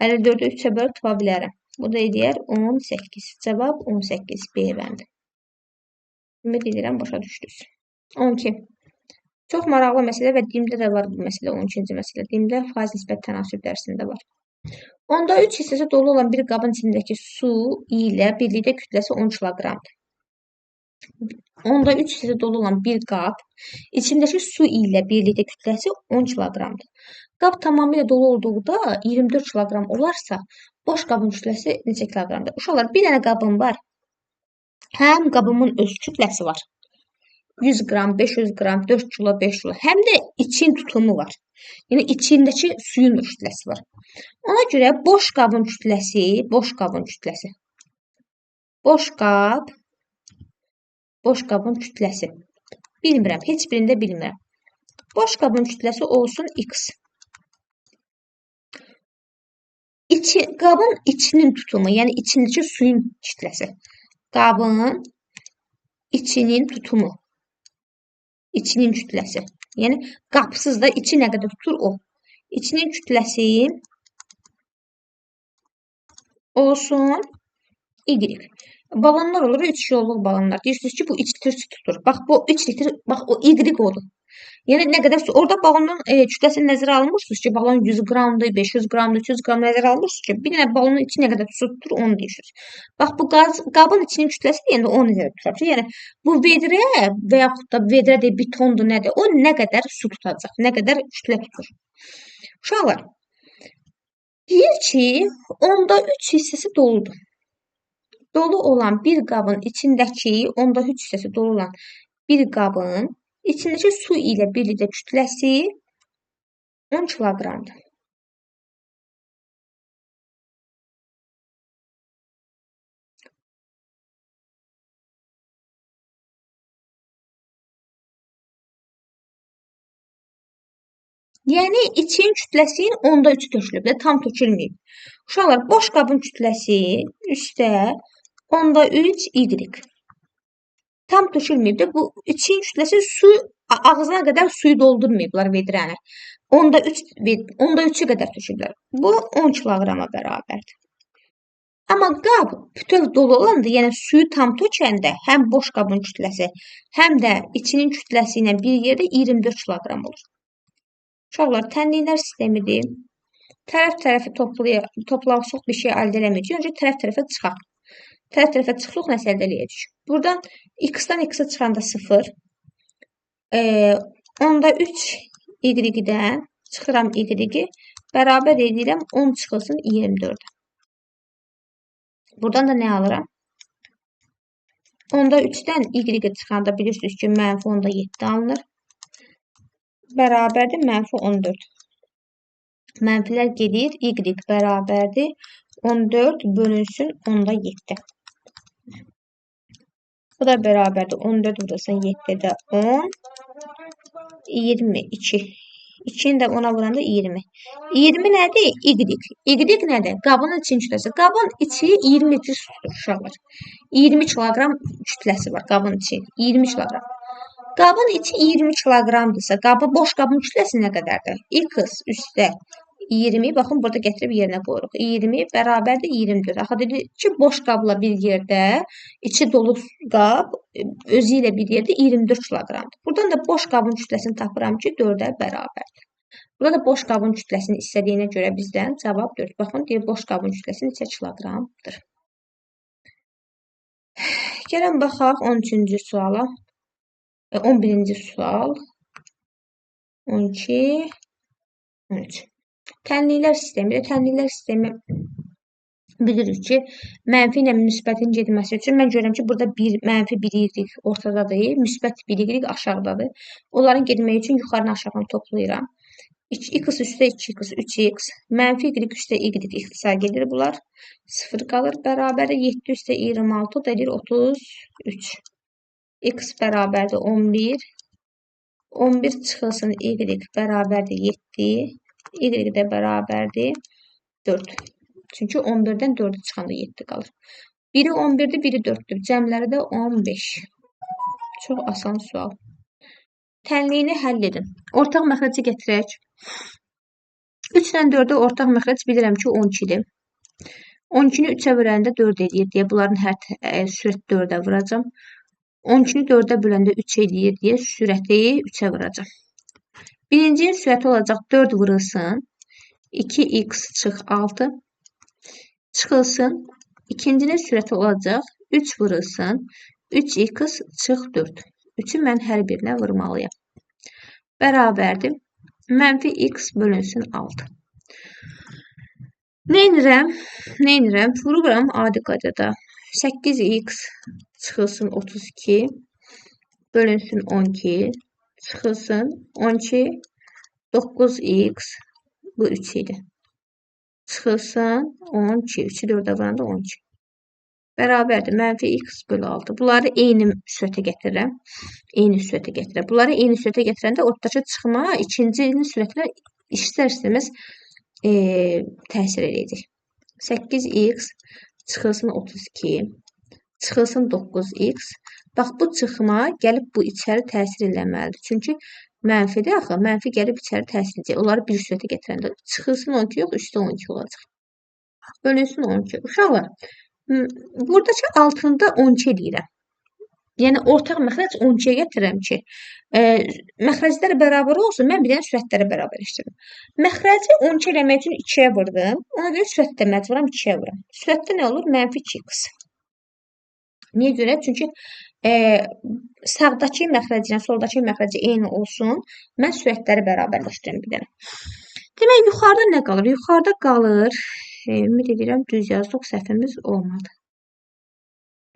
54'ü 3'ə bölüb tapa bilərəm. Bu da edir 18. Cavab 18. B bəndi. Ümid edirəm, başa düşdünüz. 12. Çox maraqlı məsələ və DİM-də də var bu məsələ, 12-ci məsələ. DİM-də faiz nisbət tənasüb dərsində var. Onda 3 hissəsi dolu olan bir qabın içindəki su ilə birlikdə kütləsi 10 kiloqramdır. Onda 3 hissəsi dolu olan bir qab içindəki su ilə birlikdə kütləsi 10 kiloqramdır. Qab tamamilə dolu olduğunda 24 kiloqram olarsa, boş qabın kütləsi neçə kiloqramdır? Uşaqlar, bir dənə qabım var. Həm qabımın öz kütləsi var. 100 qram, 500 qram, 4 kilo, 5 kilo. Həm də için tutumu var. Yəni içindəki suyun kütləsi var. Ona görə boş qabın kütləsi, boş qabın kütləsi. Bilmirəm, heç birində bilmirəm. Boş qabın kütləsi olsun x. Qabın içinin tutumu, yəni içindəki suyun kütləsi. Qabın içinin tutumu. İçinin kütləsi. Yəni qapsız da içi nə qədər tutur o. İçinin kütləsi olsun y. Balonlar olur, 3 yolluq balonlar. Deyirsiniz ki, bu 2 litr su tutur. Bax, bu 3 litr, bax, o y odur. Yəni nə qədər su, orada balonun kütləsini nəzərə almırsınız ki, balon 100 qramdır, 500 qramdır, 300 qram nəzərə almırsınız ki, bir dənə balonun içi nə qədər su tutur, onu deyirsiniz. Bax, bu qabın içinin kütləsi deyəndə onu nəzərə tutar ki, yəni bu vedrə və yaxud da vedrə deyil, betondur, nədir, o nə qədər su tutacaq, nə qədər kütlə tutur. Uşaqlar, deyir ki, onda 3 hissəsi doludur. Dolu olan bir qabın içindəki, onda 3 hissəsi dolu olan bir qabın içindəki su ilə birlikdə kütləsi 10 kiloqramdır. Yəni için kütləsinin onda 3 tökülüb, tam tökülməyib. Uşaqlar, boş qabın kütləsi üstə onda 3 y. Tam tökülməyib də, bu için kütləsi su ağzına qədər suyu doldurmayıblar vedrəni. Onda 3'ü qədər töküblər. Bu 10 kiloqrama bərabərdir. Amma qab bütöv dolu olanda, yəni suyu tam tökəndə həm boş qabın kütləsi, həm də içinin kütləsi ilə bir yerdə 24 kiloqram olur. Uşaqlar, tənliklər sistemidir. Tərəf-tərəfi toplayaq bir şey əldə eləməyəcək. Öncə tərəf-tərəfə çıxaq. Tərəf-tərəfə çıxıq nəsə əldə eləyəcək. Buradan x-dan x-ə çıxanda 0, Onda 3 y-dən çıxıram y-i bərabər edirəm 10 çıxılsın 24. Buradan da nə alıram? Onda 3-dən y çıxanda bilirsiniz ki, mənfi onda 7 alınır. Bərabərdir mənfi 14. Mənfilər gedir, y bərabərdir 14 bölünsün onda 7. Bu da bərabərdir 14 vurulsun 7-də 10, 22. 2-ni də 10-a vuranda 20. 20 nədir? Y. Y nədir? Qabın için kütləsi. Qabın içi 20 litr sudur uşaqlar. 20 kiloqram kütləsi var qabın içi. 20 kiloqram. Qabın içi 20 kiloqramdırsa, boş qabın kütləsi nə qədərdir? X üstə 20, baxın burada gətirib yerinə qoyuruq. 20 bərabərdir 24. Axı dedi ki, boş qabla bir yerdə, içi dolu qab özü ilə bir yerdə 24 kiloqramdır. Buradan da boş qabın kütləsini tapıram ki, 4-ə bərabərdir. Burada da boş qabın kütləsini istədiyinə görə bizdən cavab 4. Baxın, deyir, boş qabın kütləsi neçə kiloqramdır. Gəlin baxaq 13-cü suala. 11-ci sual. 12, 13. Tənliklər sistemi. Tənliklər sistemi bilirik ki, mənfi ilə müsbətin gedməsi üçün mən görürəm ki, burada mənfi 1 y ortadadır, müsbət 1 y aşağıdadır. Onların getməyi üçün yuxarını aşağıdan toplayıram. X üstə 2x, 3x, mənfi y üstə y ixtisar gedir bunlar. 0 qalır, bərabərdir 7 üstə 26, o da edir 33. X bərabərdir 11, 11 çıxılsın y bərabərdir 7, y də bərabərdir 4. Çünki 11-dən 4-ü çıxanda 7 qalır. Biri 11-dir, biri 4-dür. Cəmləri də 15. Çox asan sual. Tənliyini həll edin. Ortaq məxrəci gətirək. 3-dən 4-ə ortaq məxrəc bilirəm ki, 12-dir. 12-ni 3-ə böləndə 4 edir deyə bunların hər sürət 4-ə vuracam. 12-ni 4-ə böləndə 3 edir deyə sürəti 3-ə vuracam. Birincinin sürəti olacaq 4 vurulsun 2x çıx 6 çıxılsın. İkincinin sürəti olacaq 3 vurulsun 3x çıx 4. 3-ü mən hər birinə vurmalıyam. Bərabərdir. Mənfi x bölünsün 6. Neynirəm? Vururam adi qaydada. 8x çıxılsın 32 bölünsün 12 çıxılsın 12 9x bu 3 idi. Çıxılsın 12. 3-ü 4-ə vuranda 12. Bərabərdir. Mənfi x bölü 6. Bunları eyni sürətə gətirirəm. Bunları eyni sürətə gətirəndə ortadakı çıxma ikincinin sürətinə istər-istəməz təsir edəcək. 8x çıxılsın 32 çıxılsın 9x. Bax, bu çıxma gəlib bu içəri təsir eləməlidir. Çünki mənfidir axı. Mənfi gəlib içəri təsir edəcək. Onları bir sürətə gətirəndə çıxılsın 12 yox, üstə 12 olacaq. Bölünsün 12. Uşaqlar, buradakı altında 12 deyirəm. Yəni, ortaq məxrəc 12-yə gətirirəm ki, məxrəclər bərabər olsun, mən bir dənə sürətləri bərabərləşdirim. Məxrəci 12 eləmək üçün 2-yə vurdum. Ona görə sürətdə məcburam 2-yə vuram. Sürətdə nə olur? Mənfi 2x. Niyə görə? Çünki sağdakı məxrəclə soldakı məxrəci eyni olsun. Mən sürətləri bərabərləşdirim bir dənə. Demək, yuxarıda nə qalır? Yuxarıda qalır. Ümid edirəm, düz yazdıq, səhvimiz olmadı.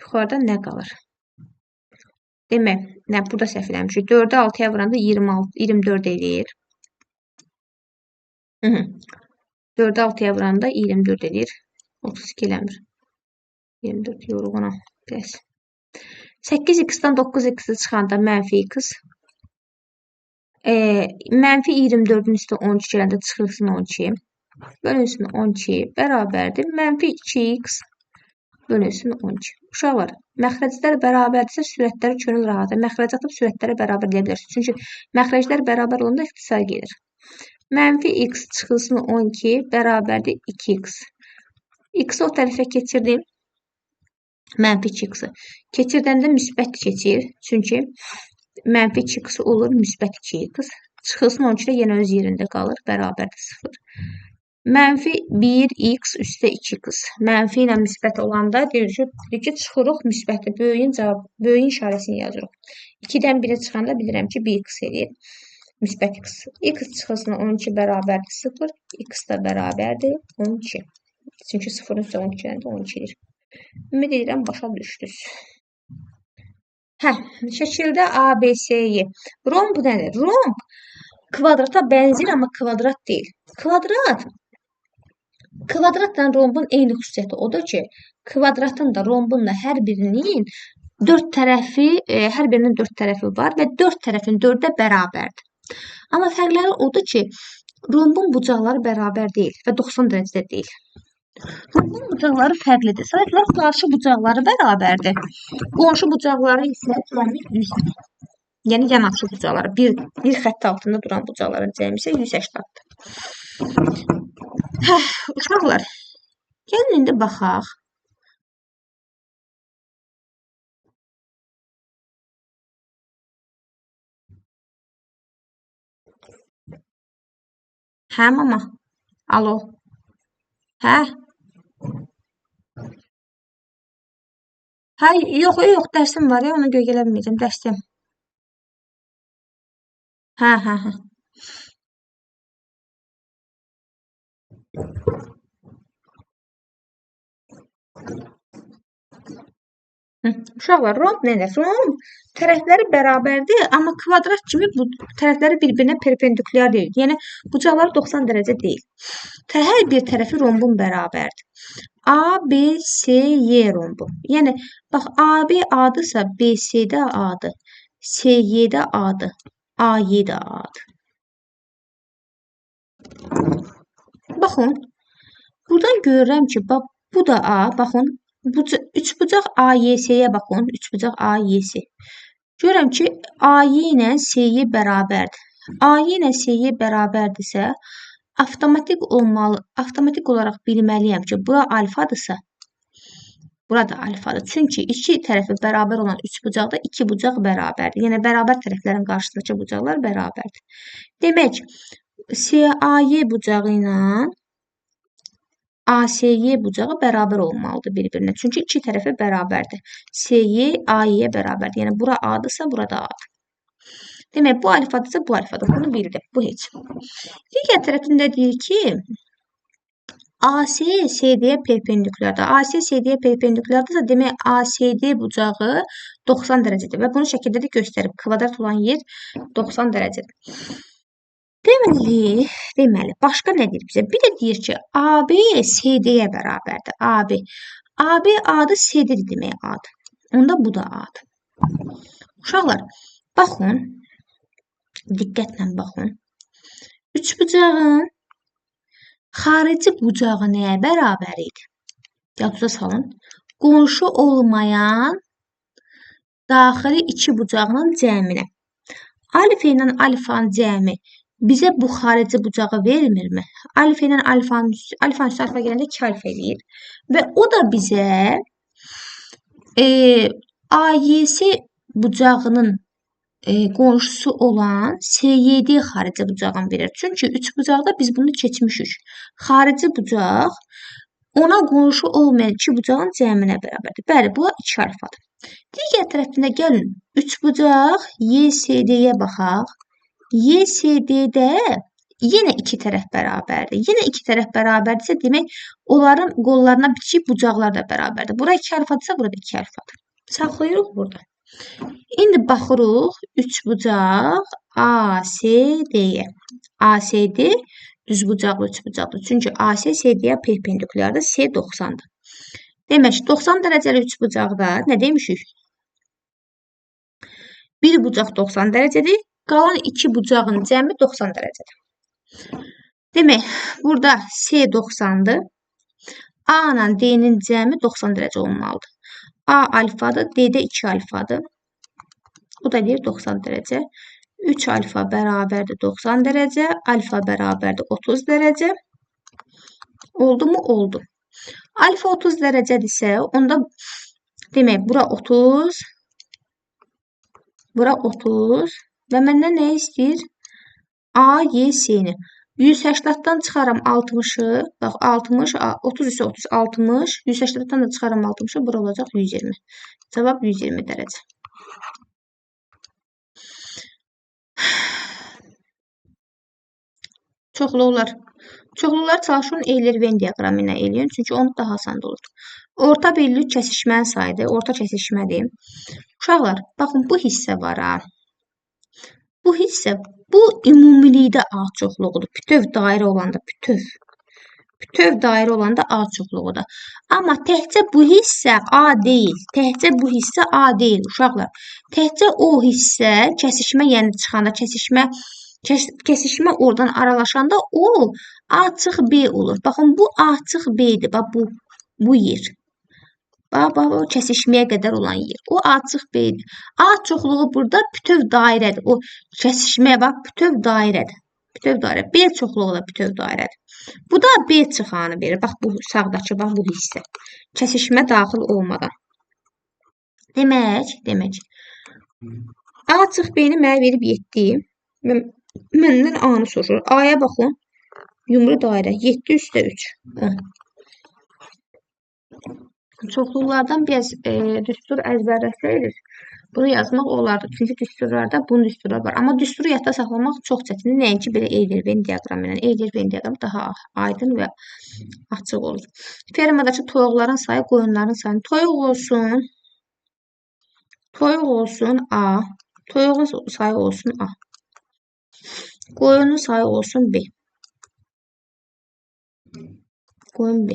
Yuxarıda nə qalır? Demək, burada səhv eləmişik. 4-ü 6-ya vuranda 24 edir. 4-ü 6-ya vuranda 24 edir. 32 eləmir. 24 yorğuna. 8x-dən 9x çıxanda mənfi x. Mənfi 24-ün üstə 12 gələndə çıxılsın 12. Bölünsün 12 bərabərdir. Mənfi 2x bölünsün 12. Uşaqlar, məxrəclər bərabərdirsə sürətləri könül rahatdır. Məxrəc atıb sürətləri bərabər edə bilərsiniz. Çünki məxrəclər bərabər olanda ixtisar gedir. Mənfi x çıxılsın 12 bərabərdir 2x. X-i o tərəfə keçirdim. Mənfi 2x-i. Keçirdəndə müsbət keçir. Çünki mənfi 2x olur müsbət 2x. Çıxılsın 12-də yenə öz yerində qalır. Bərabərdir 0. Mənfi 1x üstə 2x. Mənfi ilə müsbət olanda deyirik ki, çıxırıq müsbətə, böyüyün işarəsini yazırıq. 2-dən 1-ə çıxanda bilirəm ki, 1x edir. Müsbət x. X çıxısına 12 bərabərdir 0, x da bərabərdir 12. Çünki 0-ın üstə 12-dən də 12 edir. Ümid edirəm, başa düşdünüz. Şəkildə ABC-yi. Romb nədir? Romb kvadrata bənzir, amma kvadrat deyil. Kvadratla rombun eyni xüsusiyyəti odur ki, kvadratın da rombun da hər birinin 4 tərəfi, hər birinin 4 tərəfi var və 4 tərəfin 4-ə bərabərdir. Amma fərqləri odur ki, rombun bucaqları bərabər deyil və 90 dərəcədə deyil. Rombun bucaqları fərqlidir. Sadəcə qarşı bucaqları bərabərdir. Qonşu bucaqları isə cəmi 100. Yəni yanaşı bucaqları, bir xətt altında duran bucaqların cəmi isə 180-dir. Uşaqlar, gəlin indi baxaq. Hə, mama? Alo? Hə? Hə, yox, dərsim var ya, ona görə gələ bilməyəcəm, dərsdəyəm. Hə. Uşaqlar, romb nədir? Romb tərəfləri bərabərdir, amma kvadrat kimi bu tərəfləri bir-birinə perpendikulyar deyil. Yəni, bucaqları 90 dərəcə deyil. Hər bir tərəfi rombun bərabərdir. A, B, C, Y rombu. Yəni, bax, AB A-dırsa, BC də A-dır. CY də A-dır. AY də A-dır. Baxın, buradan görürəm ki, bax, bu da A, baxın, üçbucaq AYS-yə baxın, üçbucaq AYS. Görürəm ki, AY ilə SY bərabərdir. AY ilə SY bərabərdirsə, avtomatik olaraq bilməliyəm ki, bura alfadırsa, bura da alfadır. Çünki iki tərəfi bərabər olan üçbucaqda iki bucaq bərabərdir. Yəni, bərabər tərəflərin qarşısındakı bucaqlar bərabərdir. Demək, CAY bucağı ilə ASY bucağı bərabər olmalıdır bir-birinə. Çünki iki tərəfi bərabərdir. SY AY-yə bərabərdir. Yəni, bura A-dırsa, bura da A-dır. Demək, bu alfadırsa, bu alfadır. Bunu bildim. Bu heç. Digər tərəfində deyir ki, AC CD-yə perpendikulyardır. AC CD-yə perpendikulyardırsa, demək, ACD bucağı 90 dərəcədir. Və bunu şəkildə də göstərib. Kvadrat olan yer 90 dərəcədir. Deməli, başqa nə deyir bizə? Bir də deyir ki, AB CD-yə bərabərdir. AB A-dır, CD-dir demək A-dır. Onda bu da A-dır. Uşaqlar, baxın, diqqətlə baxın. Üçbucağın xarici bucağı nəyə bərabər idi? Yadınıza salın. Qonşu olmayan daxili iki bucağının cəminə. Alfa ilə alfanın cəmi bizə bu xarici bucağı vermirmi? Alfa ilə alfanın üstü alfa gələndə 2 alfa eləyir. Və o da bizə AYS bucağının qonşusu olan SYD xarici bucağını verir. Çünki üç bucaqda biz bunu keçmişik. Xarici bucaq ona qonşu olmayan iki bucağın cəminə bərabərdir. Bəli, bu 2 alfadır. Digər tərəfində gəlin, üç bucaq YSD-yə baxaq. YSD-də yenə iki tərəf bərabərdir. Yenə iki tərəf bərabərdirsə, demək, onların qollarına bitişik bucaqlar da bərabərdir. Bura 2 alfadırsa, burada 2 alfadır. Saxlayırıq burada. İndi baxırıq üçbucaq ASD-yə. ASD düzbucaqlı üçbucaqdır. Çünki AC CD-yə perpendikulyardır. C 90-dır. Demək, 90 dərəcəli üçbucaqda nə demişik? Bir bucaq 90 dərəcədir. Qalan iki bucağın cəmi 90 dərəcədir. Demək, burada C 90-dır. A ilə D-nin cəmi 90 dərəcə olmalıdır. A alfadır, D-də 2 alfadır. O da deyir 90 dərəcə. 3 alfa bərabərdir 90 dərəcə. Alfa bərabərdir 30 dərəcə. Oldu mu? Oldu. Alfa 30 dərəcədirsə, onda demək, bura 30, bura 30 və məndən nə istəyir? A, Y, S-ni. 180-dan çıxaram 60-ı, bax 60, 30 isə 30, 60, 180-dan da çıxaram 60-ı, bura olacaq 120. Cavab 120 dərəcə. Çoxluqlar. Çoxluqlar çalışın Eyler Venn diaqramı ilə eləyin, çünki onu daha asan olur. Orta birlik kəsişmənin sayıdır, orta kəsişmədir. Uşaqlar, baxın bu hissə var ha. Bu hissə, bu ümumilikdə A çoxluğudur. Bütöv dairə olanda bütöv. Bütöv dairə olanda A çoxluğudur. Amma təkcə bu hissə A deyil. Təkcə bu hissə A deyil uşaqlar. Təkcə o hissə kəsişmə, yəni çıxanda kəsişmə oradan aralaşanda o A-çıx B olur. Baxın bu A-çıx B-dir. Bax bu yer. Bax o kəsişməyə qədər olan yer. O A-çıx B-dir. A çoxluğu burada bütöv dairədir. O kəsişməyə bax bütöv dairədir. Bütöv dairə. B çoxluğu da bütöv dairədir. Bu da B çıxanı verir. Bax bu sağdakı bax bu hissə. Kəsişmə daxil olmadan. Demək. A-çıx B-ni mənə verib 7. Məndən A-nı soruşur. A-ya baxın. Yumru dairə. 7 üstə 3. Çoxluqlardan biraz düstur əzbərləsəydiniz, bunu yazmaq olardı. Çünki düsturlarda bunun düsturları var. Amma düsturu yadda saxlamaq çox çətindir. Nəinki belə Eyler Venn diaqramı ilə. Eyler Venn diaqramı daha aydın və açıq olur. Fermadakı toyuqların sayı qoyunların sayı. Toyuq olsun A. Toyuğun sayı olsun A. Qoyunun sayı olsun B. Qoyun B.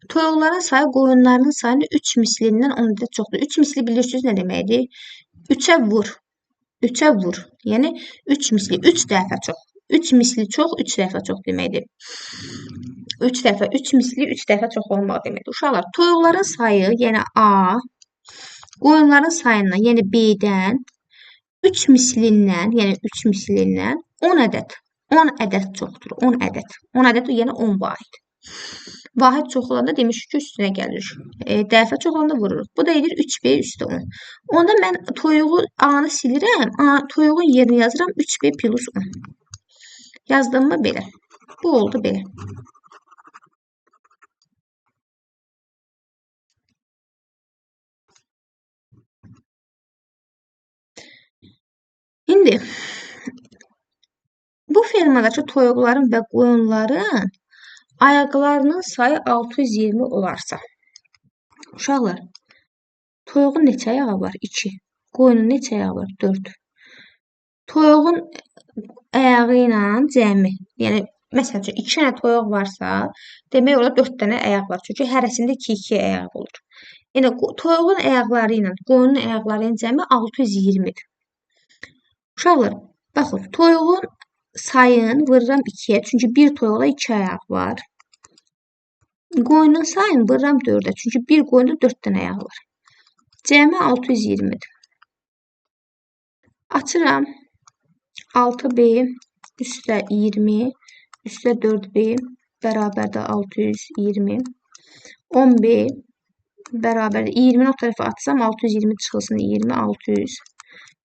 Toyuqların sayı qoyunlarının sayını 3 mislindən 10 ədəd çoxdur. 3 misli bilirsiniz nə deməkdir? 3-ə vur. 3-ə vur. Yəni 3 misli, 3 dəfə çox. 3 misli çox, 3 dəfə çox deməkdir. 3 misli 3 dəfə çox olmaq deməkdir. Uşaqlar, toyuqların sayı, yəni A, qoyunların sayından, yəni B-dən 3 mislindən, yəni 3 mislindən 10 ədəd. 10 ədəd çoxdur. 10 ədəd. 10 ədəd yəni 10 vahid. Vahid çox olanda demişik ki, üstünə gəlir. Dəfə çox olanda vururuq. Bu da edir 3B üstə 10. Onda mən toyuğu A-nı silirəm. Toyuğun yerini yazıram 3B plus 10. Yazdım mı belə. Bu oldu belə. İndi bu fermadakı toyuqların və qoyunların ayaqlarının sayı 620 olarsa. Uşaqlar, toyuğun neçə ayağı var? 2. Qoyunun neçə ayağı var? 4. Toyuğun ayağı ilə cəmi, yəni məsəl üçün 2 dənə toyuq varsa, demək olar 4 dənə ayaq var. Çünki hərəsində 2 ayaq olur. Yəni toyuğun ayaqları ilə qoyunun ayaqlarının cəmi 620-dir. Uşaqlar, baxın, toyuğun sayını vururam 2-yə, çünki bir toyuqda 2 ayaq var. Qoyunun sayını vururam 4-ə, çünki bir qoyunda 4 dənə ayaq var. Cəmi 620-dir. Açıram 6B üstə 20 üstə 4B bərabərdə 620. 10B bərabərdə 20-ni o tərəfə atsam 620 çıxılsın 20, 600.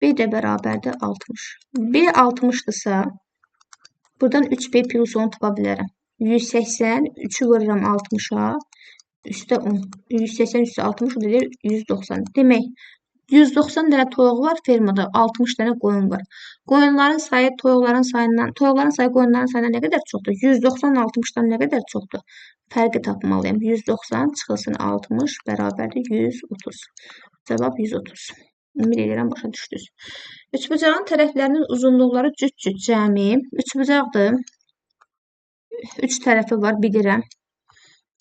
B də bərabərdə 60. B 60-dırsa, buradan 3B plus 10 tapa bilərəm. 180, 3-ü vururam 60-a, üstə 10. 180 üstə 60 edir 190. Demək, 190 dənə toyuq var fermada, 60 dənə qoyun var. Qoyunların sayı toyuqların sayından, toyuqların sayı qoyunların sayından nə qədər çoxdur? 190 60-dan nə qədər çoxdur? Fərqi tapmalıyam. 190 çıxılsın 60 bərabərdir 130. Cavab 130. Ümid edirəm başa düşdünüz. Üçbucağın tərəflərinin uzunluqları cüt-cüt cəmi. Üçbucaqdır. 3 tərəfi var, bilirəm.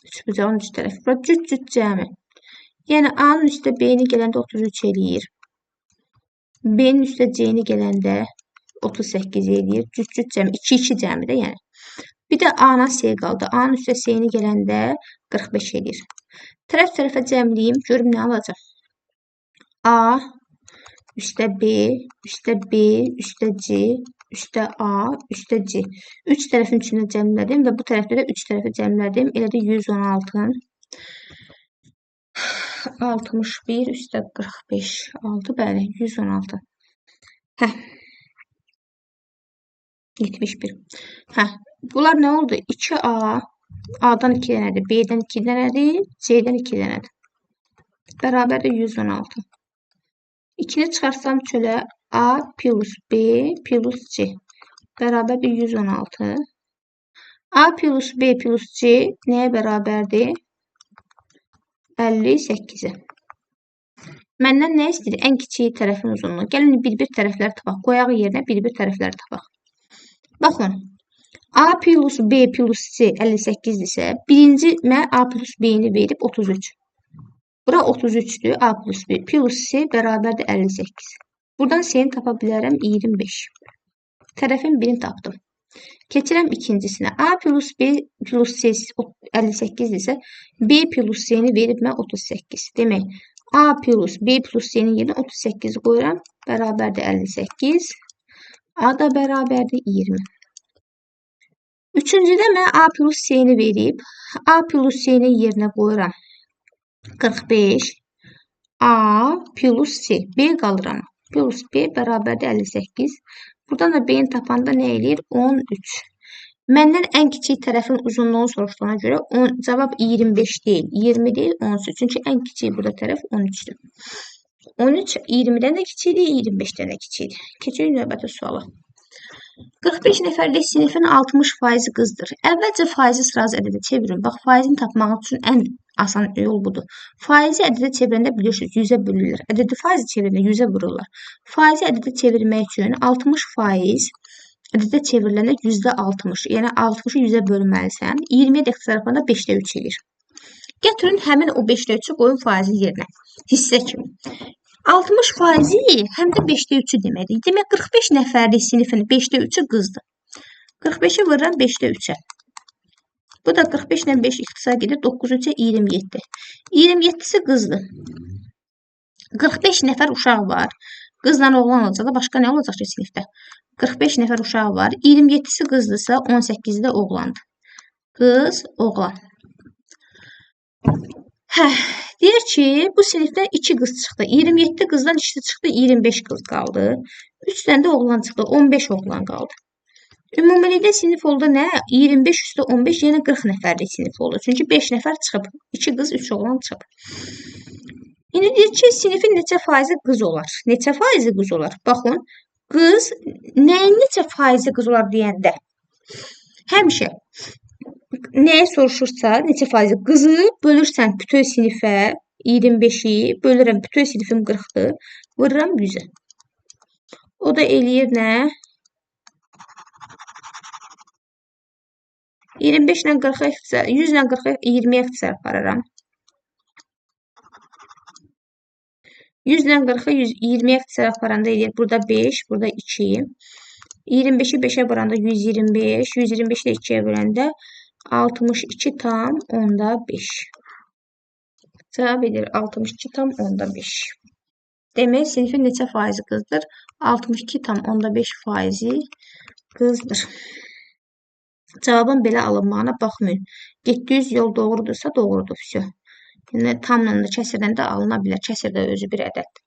Üçbucağın 3 tərəfi var. Cüt-cüt cəmi. Yəni A-nın üstə B-ni gələndə 33 eləyir. B-nin üstə C-ni gələndə 38 eləyir. Cüt-cüt cəmi. 2-2 cəmi də yəni. Bir də A-na C qaldı. A-nın üstə C-ni gələndə 45 eləyir. Tərəf-tərəfə cəmliyim. Görüm nə alacaq. A üstə B, üstə B, üstə C, üstə A, üstə C. 3 tərəfin içində cəmlədim və bu tərəfdə də 3 tərəfi cəmlədim. Elədi 116. 61 üstə 45. 6, bəli, 116. Hə. 71. Bunlar nə oldu? 2A, A'dan 2 dənədir, B'dən 2 dənədir, C'dən 2 dənədir. Bərabərdir 116. 2-ni çıxarsam çölə A plus B plus C. Bərabərdir 116. A plus B plus C nəyə bərabərdir? 58-ə. Məndən nə istəyir? Ən kiçik tərəfin uzunluğu. Gəlin bir-bir tərəfləri tapaq. Qoyaq yerinə bir-bir tərəfləri tapaq. Baxın. A plus B plus C 58-dirsə, birinci mən A plus B-ni verib 33. Bura 33-dür. A plus B plus C bərabərdir 58. Buradan C-ni tapa bilərəm 25. Tərəfin birini tapdım. Keçirəm ikincisinə. A plus B plus C 58-dirsə, B plus C-ni verib mən 38. Demək, A plus B plus C-nin yerinə 38 qoyuram. Bərabərdir 58. A da bərabərdir 20. Üçüncüdə mən A plus C-ni verib, A plus C-nin yerinə qoyuram 45. A plus C. B qalıram. Plus B bərabərdir 58. Buradan da B-ni tapanda nə eləyir? 13. Məndən ən kiçik tərəfin uzunluğunu soruşduğuna görə cavab 25 deyil, 20 deyil, 13. Çünki ən kiçik burada tərəf 13-dür. 13 20-dən də kiçikdir, 25-dən də kiçikdir. Keçirik növbəti suala. 45 nəfərlik sinifin 60% qızdır. Əvvəlcə faizi sırazı ədədə çevirin. Bax, faizini tapmaq üçün ən asan yol budur. Faizi ədədə çevirəndə bilirsiniz, 100-ə bölürlər. Ədədi faizi çevirəndə 100-ə vururlar. Faizi ədədə çevirmək üçün 60% ədədə çeviriləndə %60. Yəni 60-ı 100-ə bölməlisən. 20-yə də təsərrüfanda 5-də 3 edir. Gətirin həmin o 5-də 3-ü qoyun faizin yerinə. Hissə kimi. 60 faizi həm də 5-də 3-ü deməkdir. Demək, 45 nəfərlik sinifin 5-də 3-ü qızdır. 45-i vururam 5-də 3-ə. Bu da 45 ilə 5 ixtisar gedir. 9-3-ə 27. 27-si qızdır. 45 nəfər uşaq var. Qızla oğlan olacaq da başqa nə olacaq ki sinifdə? 45 nəfər uşaq var. 27-si qızdırsa 18-i də oğlandır. Qız, oğlan. Deyir ki, bu sinifdən 2 qız çıxdı. 27 qızdan ikisi çıxdı, 25 qız qaldı. 3 dənə də oğlan çıxdı, 15 oğlan qaldı. Ümumilikdə sinif oldu nə? 25 üstə 15, yəni 40 nəfərlik sinif oldu. Çünki 5 nəfər çıxıb, 2 qız, 3 oğlan çıxıb. İndi deyir ki, sinifin neçə faizi qız olar? Neçə faizi qız olar? Baxın, qız nəyin neçə faizi qız olar deyəndə? Həmişə nəyə soruşursa, neçə faizi qızı bölürsən bütöv sinifə 25-i, bölürəm bütöv sinifim 40-dır, vururam 100-ə. O da eləyir nə? 25 ilə 40-a ixtisar, 100 ilə 40-a 20-yə ixtisar apararam. 100 ilə 40-a 20-yə ixtisar aparanda eləyir. Burada 5, burada 2. 25-i 5-ə vuranda 125, 125-i də 2-yə böləndə 62 tam onda 5. Cavab edir 62 tam onda 5. Demək, sinifin neçə faizi qızdır? 62 tam onda 5 faizi qızdır. Cavabın belə alınmağına baxmayın. Getdiyiniz yol doğrudursa doğrudur. Yəni, tamla da kəsirdən də alına bilər. Kəsir də özü bir ədəddir.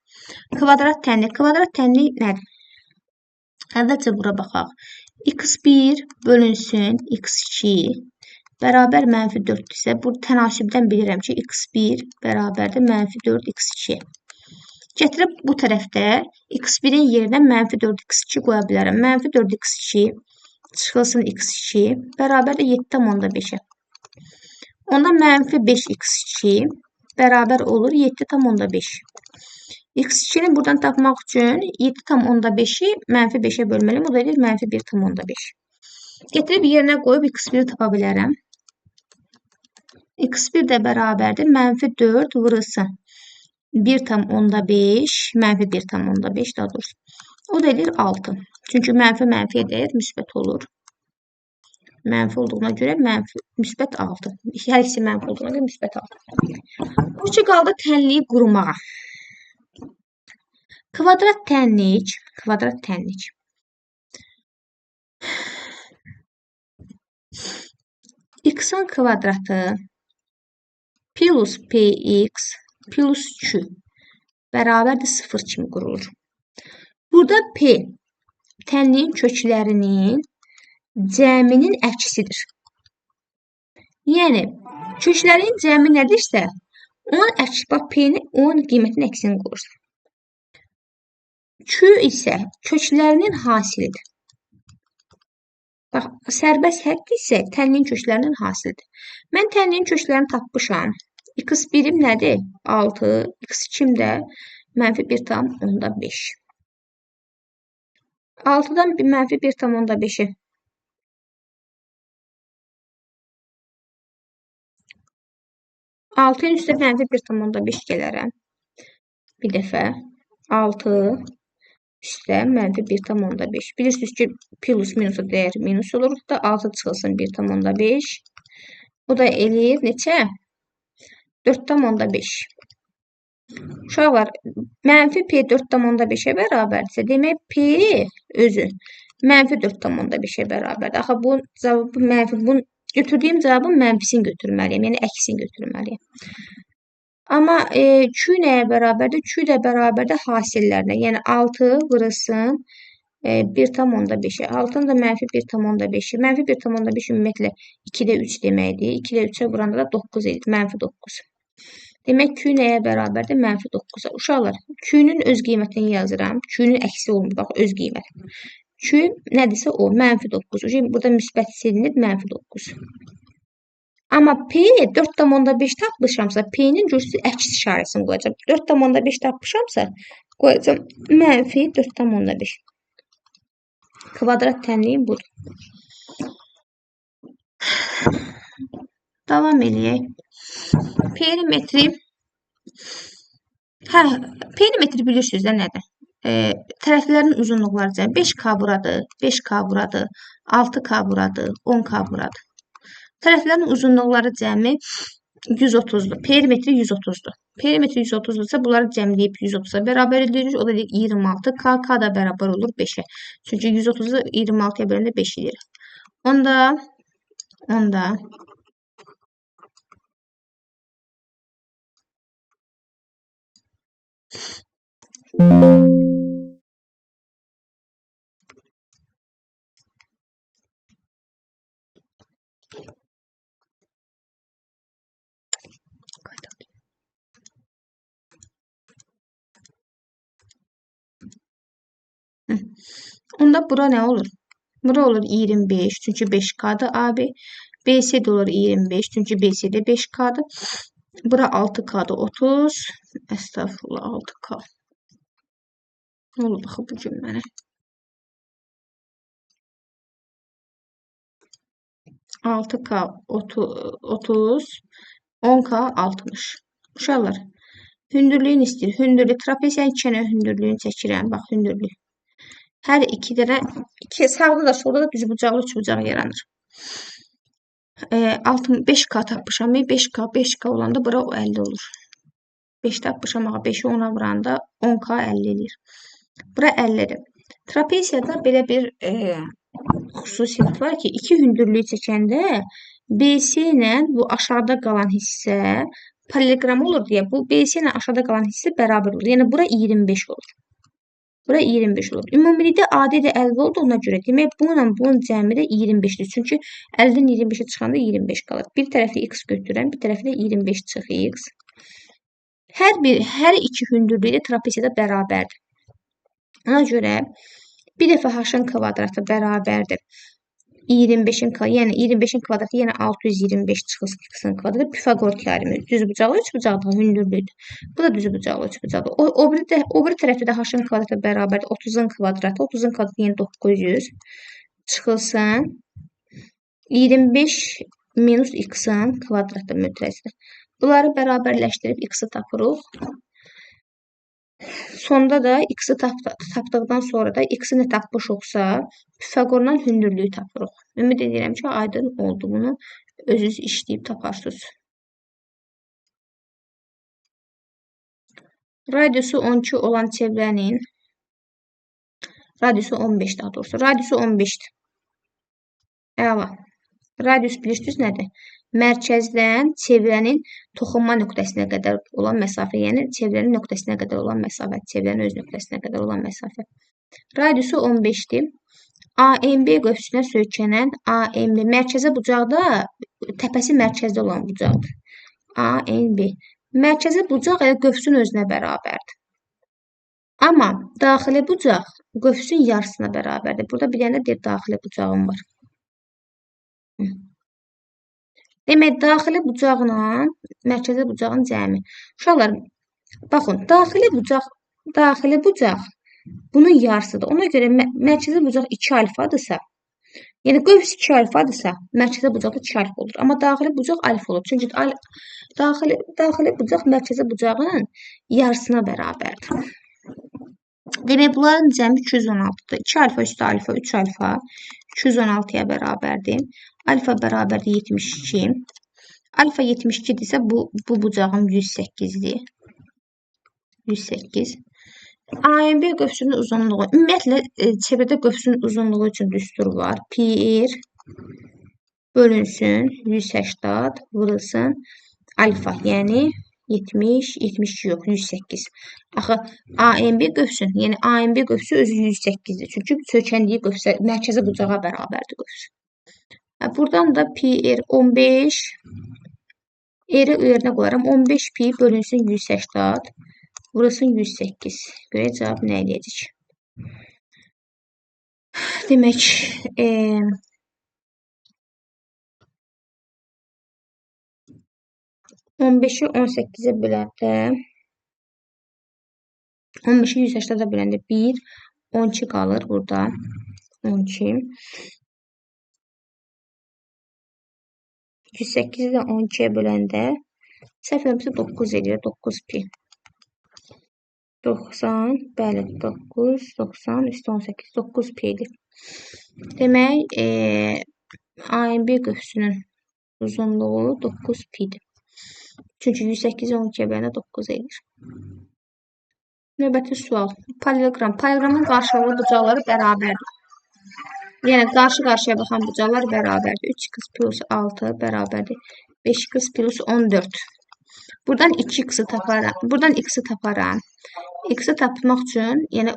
Kvadrat tənlik. Kvadrat tənlik nədir? Əvvəlcə bura baxaq. X1 bölünsün X2 bərabər mənfi 4-dürsə, bu tənasübdən bilirəm ki, X1 bərabərdir mənfi 4X2. Gətirib bu tərəfdə X1-in yerinə mənfi 4X2 qoya bilərəm. Mənfi 4X2 çıxılsın X2 bərabərdir 7,5-ə. Onda mənfi 5X2 bərabər olur 7,5. X2-ni buradan tapmaq üçün 7,5-i mənfi 5-ə bölməliyim. O da edir mənfi 1,5. Gətirib yerinə qoyub X1-i tapa bilərəm. X1 də bərabərdir mənfi 4 vurulsun 1,5, mənfi 1,5 daha doğrusu. O da edir 6. Çünki mənfi mənfiyə dəyər müsbət olur. Mənfi olduğuna görə mənfi müsbət 6. Hər ikisi mənfi olduğuna görə müsbət 6. Bu ki qaldı tənliyi qurmağa. Kvadrat tənlik, kvadrat tənlik. X-in kvadratı plus px plus q bərabərdir 0 kimi qurulur. Burada p tənliyin köklərinin cəminin əksidir. Yəni, köklərin cəmi nədirsə, onun əksi, bax, P-ni, onun qiymətinin əksini qoyursan. Q isə köklərinin hasilidir. Bax, sərbəst hədd isə tənliyin köklərinin hasilidir. Mən tənliyin köklərini tapmışam. X1-im nədir? 6, X2-im də -1,5. 6-dan -1,5-i 6-ın üstə -1,5 gələrəm. Bir dəfə 6 üstə -1,5. Bilirsiniz ki, plus minusa dəyər minus olur. Da 6 çıxılsın 1,5. O da eləyir neçə? 4,5. Uşaqlar, -P 4,5-ə bərabərdirsə, demək P özü -4,5-ə bərabərdir. Axı bu cavabı mənfi, bu götürdüyüm cavabın mənfisini götürməliyəm, yəni əksini götürməliyəm. Amma Q nəyə bərabərdir? Q də bərabərdir hasillərinə. Yəni 6 vurulsun 1,5-ə. 6-nın da -1,5-i. -1,5 ümumiyyətlə 2-də 3 deməkdir. 2-də 3-ə vuranda da 9 edir. -9. Demək Q nəyə bərabərdir? -9-a. Uşaqlar, Q-nün öz qiymətini yazıram. Q-nün əksi olmur, bax, öz qiyməti. Q nədirsə o, -9. Burada müsbət silinir, -9. Amma P 4,5 tapmışamsa, P-nin əks işarəsini qoyacam. 4,5 tapmışamsa, qoyacam -4,5. Kvadrat tənliyim budur. Davam eləyək. Perimetri. Perimetri bilirsiniz də nədir? Tərəflərin uzunluqları cəmi 5K buradır, 5K buradır, 6K buradır, 10K buradır. Tərəflərin uzunluqları cəmi 130-dur. Perimetri 130-dur. Perimetri 130-dursa bunları cəmləyib 130-a bərabər edirik. O da 26. K da bərabər olur 5-ə. Çünki 130-u 26-ya böləndə 5 edir. Onda onda bura nə olur? Bura olur 25, çünki 5K'dır abi. BC də olur 25, çünki BC də 5K'dır. Bura 6K'dır 30. Əstəğfurullah, 6K. Nə olub axı bu gün mənə? 6K 30, 10K 60. Uşaqlar, hündürlüyün istəyir. Hündürlük, trapesiyanın ikənə hündürlüyünü çəkirəm. Bax, hündürlük. Hər iki dənə, sağda da solda da düzbucaqlı üçbucaq yaranır. 5K tapmışam. 5K olanda bura 50 olur. 5 tapmışam, 5'i 10'a vuranda 10K 50 eləyir. Bura 50'dir. Trapesiyada belə bir xüsusiyyət var ki, iki hündürlüyü çəkəndə BC ilə bu aşağıda qalan hissə parallelogram olur deyə bu BC ilə aşağıda qalan hissə bərabər olur. Yəni bura 25 olur. Bura 25 olur. Ümumilikdə AD də 50 olduğuna görə demək bununla bunun cəmi də 25'dir. Çünki 50-dən 25'e çıxanda 25 qalır. Bir tərəfdə x götürürəm, bir tərəfdə 25 çıx x. Hər iki hündürlüyü də trapesiyada bərabərdir. Ona görə bir dəfə h-ın kvadratı bərabərdir 25'in yəni 25'in kvadratı yenə 625 çıxılsın x-in kvadratı Pifagor teoremi. Düzbucaqlı üçbucaqlı hündürlüydür. Bu da düzbucaqlı üçbucaqlı. O biri tərəfdə də h-ın kvadratı bərabərdir 30'un kvadratı. 30'un kvadratı yenə 900 çıxılsın 25 minus x-in kvadratı mütləzdir. Bunları bərabərləşdirib x-i tapırıq. Sonda da x-i tapdıqdan sonra da x-i nə tapmışıqsa Pifagordan hündürlüyü tapırıq. Ümid edirəm ki, aydın oldu. Bunu özünüz işləyib taparsınız. Radiusu 12 olan çevrənin radiusu 15 daha doğrusu. Radiusu 15'dir. Əla. Radius bilirsiniz nədir? Mərkəzdən çevrənin toxunma nöqtəsinə qədər olan məsafə, yəni çevrənin nöqtəsinə qədər olan məsafə, çevrənin öz nöqtəsinə qədər olan məsafə. Radiusu 15'dir. AMB qövsünə söykənən AMB mərkəzi bucaqda təpəsi mərkəzdə olan bucaqdır. AMB. Mərkəzi bucaq elə qövsün özünə bərabərdir. Amma daxili bucaq qövsün yarısına bərabərdir. Burada bir dənə deyir daxili bucağım var. Demək, daxili bucaqla mərkəzi bucağın cəmi. Uşaqlar, baxın, daxili bucaq bunun yarısıdır. Ona görə mərkəzi bucaq 2 alfadırsa, yəni qövs 2 alfadırsa, mərkəzi bucaq da 2 alfa olur. Amma daxili bucaq alfa olur. Çünki daxili bucaq mərkəzi bucağın yarısına bərabərdir. Demək, bunların cəmi 216-dır. 2 alfa üstə alfa, 3 alfa 216-ya bərabərdir. Alfa bərabərdir 72. Alfa 72-dirsə, bu bucağım 108-dir. 108. AMB qövsünün uzunluğu. Ümumiyyətlə, çevrədə qövsünün uzunluğu üçün düstur var. Pi bölünsün 180 vurulsun alfa. Yəni 70, 72 yox, 108. Axı, AMB qövsün, yəni AMB qövsü özü 108-dir. Çünki söykəndiyi qövsə, mərkəzi bucağa bərabərdir qövs. Buradan da pi 15, r-i üzərinə qoyaram. 15 pi bölünsün 180. Burası 108. Görək cavab nə eləyəcək? Demək, 15-i 18-ə böləndə 15-i 180-ə böləndə 1, 12 qalır burada. 12. 108-i də 12-yə böləndə səhv eləmirəmsə 9 eləyir. 9 pi. 90, bəli, 9, 90, üstə 18, 9 pi-dir. Demək, AMB qövsünün uzunluğu 9 pi-dir. Çünki 108 12-yə böləndə 9 eləyir. Növbəti sual. Paralleloqram. Paralleloqramın qarşılıqlı bucaqları bərabərdir. Yəni, qarşı-qarşıya baxan bucaqlar bərabərdir. 3x plus 6 bərabərdir. 5x plus 14. Buradan 2x-i taparam. Buradan x-i taparam. X-i tapmaq üçün, yəni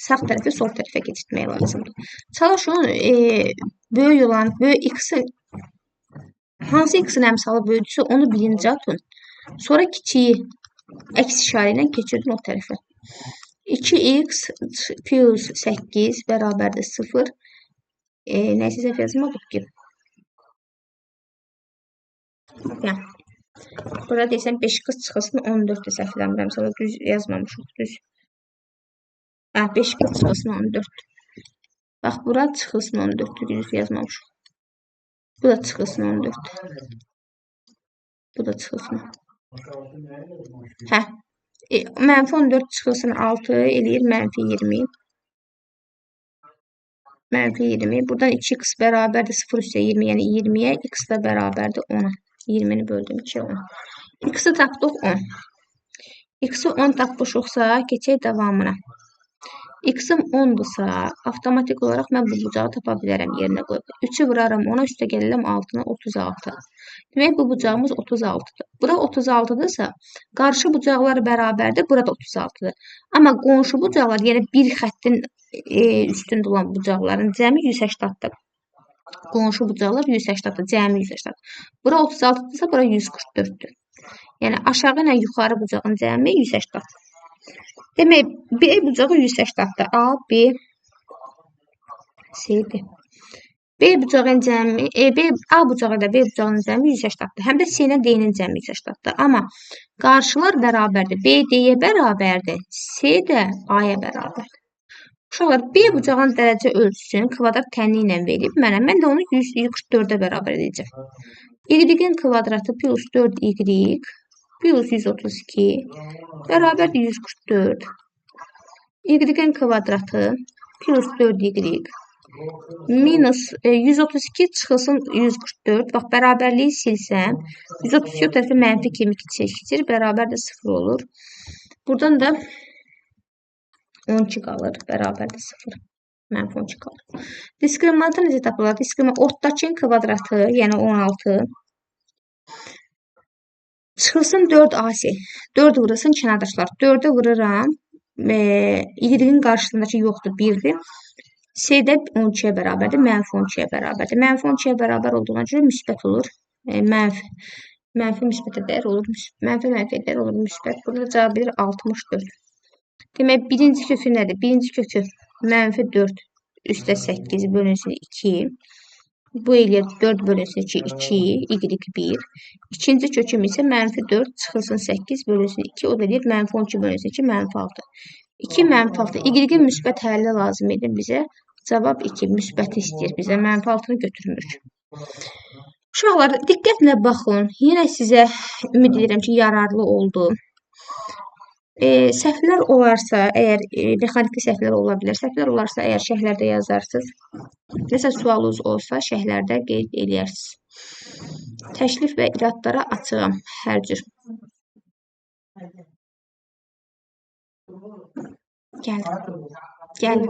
sağ tərəfi sol tərəfə keçirtmək lazımdır. Çalışın, böyük olan, böyük x-i, hansı x-in əmsalı böyükdürsə, onu birinci atın. Sonra kiçiyi əks işarə ilə keçirdin o tərəfə. 2x plus 8 bərabərdir 0. Nəysə səhv yazmadıq ki. Yəni. Burada deyəsən 5x çıxılsın 14-də səhv eləmirəm. Sonra düz yazmamışıq. Düz. 5x çıxılsın 14. Bax, bura çıxılsın 14-də düz yazmamışıq. Bu da çıxılsın 14. Bu da çıxılsın. Hə. Mənfi 14 çıxılsın 6 eləyir mənfi 20. Mənfi 20. Buradan 2x bərabərdir 0 üstə 20, yəni 20-yə x da bərabərdir 10-a. 20-ni böldüm 2-yə 10. X-i tapdıq 10. X-i 10 tapmışıqsa, keçək davamına. X-im 10-dursa, avtomatik olaraq mən bu bucağı tapa bilərəm yerinə qoyub. 3-ü vuraram 10-a, üstə gəlirəm 6-na 36. Demək, bu bucağımız 36-dır. Bura 36-dırsa, qarşı bucaqlar bərabərdir, burada 36-dır. Amma qonşu bucaqlar, yəni bir xəttin üstündə olan bucaqların cəmi 180-dır. Qonşu bucaqlar 180-dır, cəmi 180-dır. Bura 36-dırsa, bura 144-dür. Yəni, aşağı ilə yuxarı bucağın cəmi 180-dır. Demək, B bucağı 180-dır. A, B, C-dir. B bucağın cəmi, A bucağı da B bucağının cəmi 180-dır. Həm də C ilə D-nin cəmi 180-dır. Amma qarşılar bərabərdir. B D-yə bərabərdir. C də A-ya bərabərdir. Uşaqlar, B bucağın dərəcə ölçüsünü kvadrat tənli ilə verib mənə. Mən də onu 144-ə bərabər edəcəm. Y-in kvadratı plus 4y plus 132 bərabərdir 144. Y-in kvadratı plus 4y minus 132 çıxılsın 144. Bax, bərabərliyi silsəm, 132 o tərəfə mənfi kimi keçir, bərabərdir 0 olur. Buradan da 12 qalır, bərabərdir 0. Mənfi 12 qalır. Diskriminantı necə tapılır? Diskriminant 10-dakinin kvadratı, yəni 16. Çıxılsın 4AC. 4 vurulsun kənardaşlar. 4-ə vururam. Y-in qarşısındakı yoxdur, 1-dir. C-də 12-yə bərabərdir, mənfi 12-yə bərabərdir. Mənfi 12-yə bərabər olduğuna görə müsbət olur. Mənfi müsbətə dəyər olur. Mənfi mənfiyə dəyər olur müsbət. Burada cavab verir 64. Demək, birinci kökü nədir? Birinci kökü mənfi 4 üstə 8 bölünsün 2. Bu eləyir 4 bölünsün 2, y1. İkinci köküm isə mənfi 4 çıxılsın 8 bölünsün 2. O da deyir mənfi 12 bölünsün 2, mənfi 6. 2 mənfi 6. Y-in müsbət həlli lazım idi bizə. Cavab 2. Müsbəti istəyir bizə. Mənfi 6-nı götürmürük. Uşaqlar, diqqətlə baxın. Yenə sizə ümid edirəm ki, yararlı oldu. Səhvlər olarsa, əgər mexaniki səhvlər ola bilər, səhvlər olarsa, əgər şərhlərdə yazarsınız, nəsə sualınız olsa, şərhlərdə qeyd edərsiniz. Təklif və iradlara açığam hər cür. Gəl.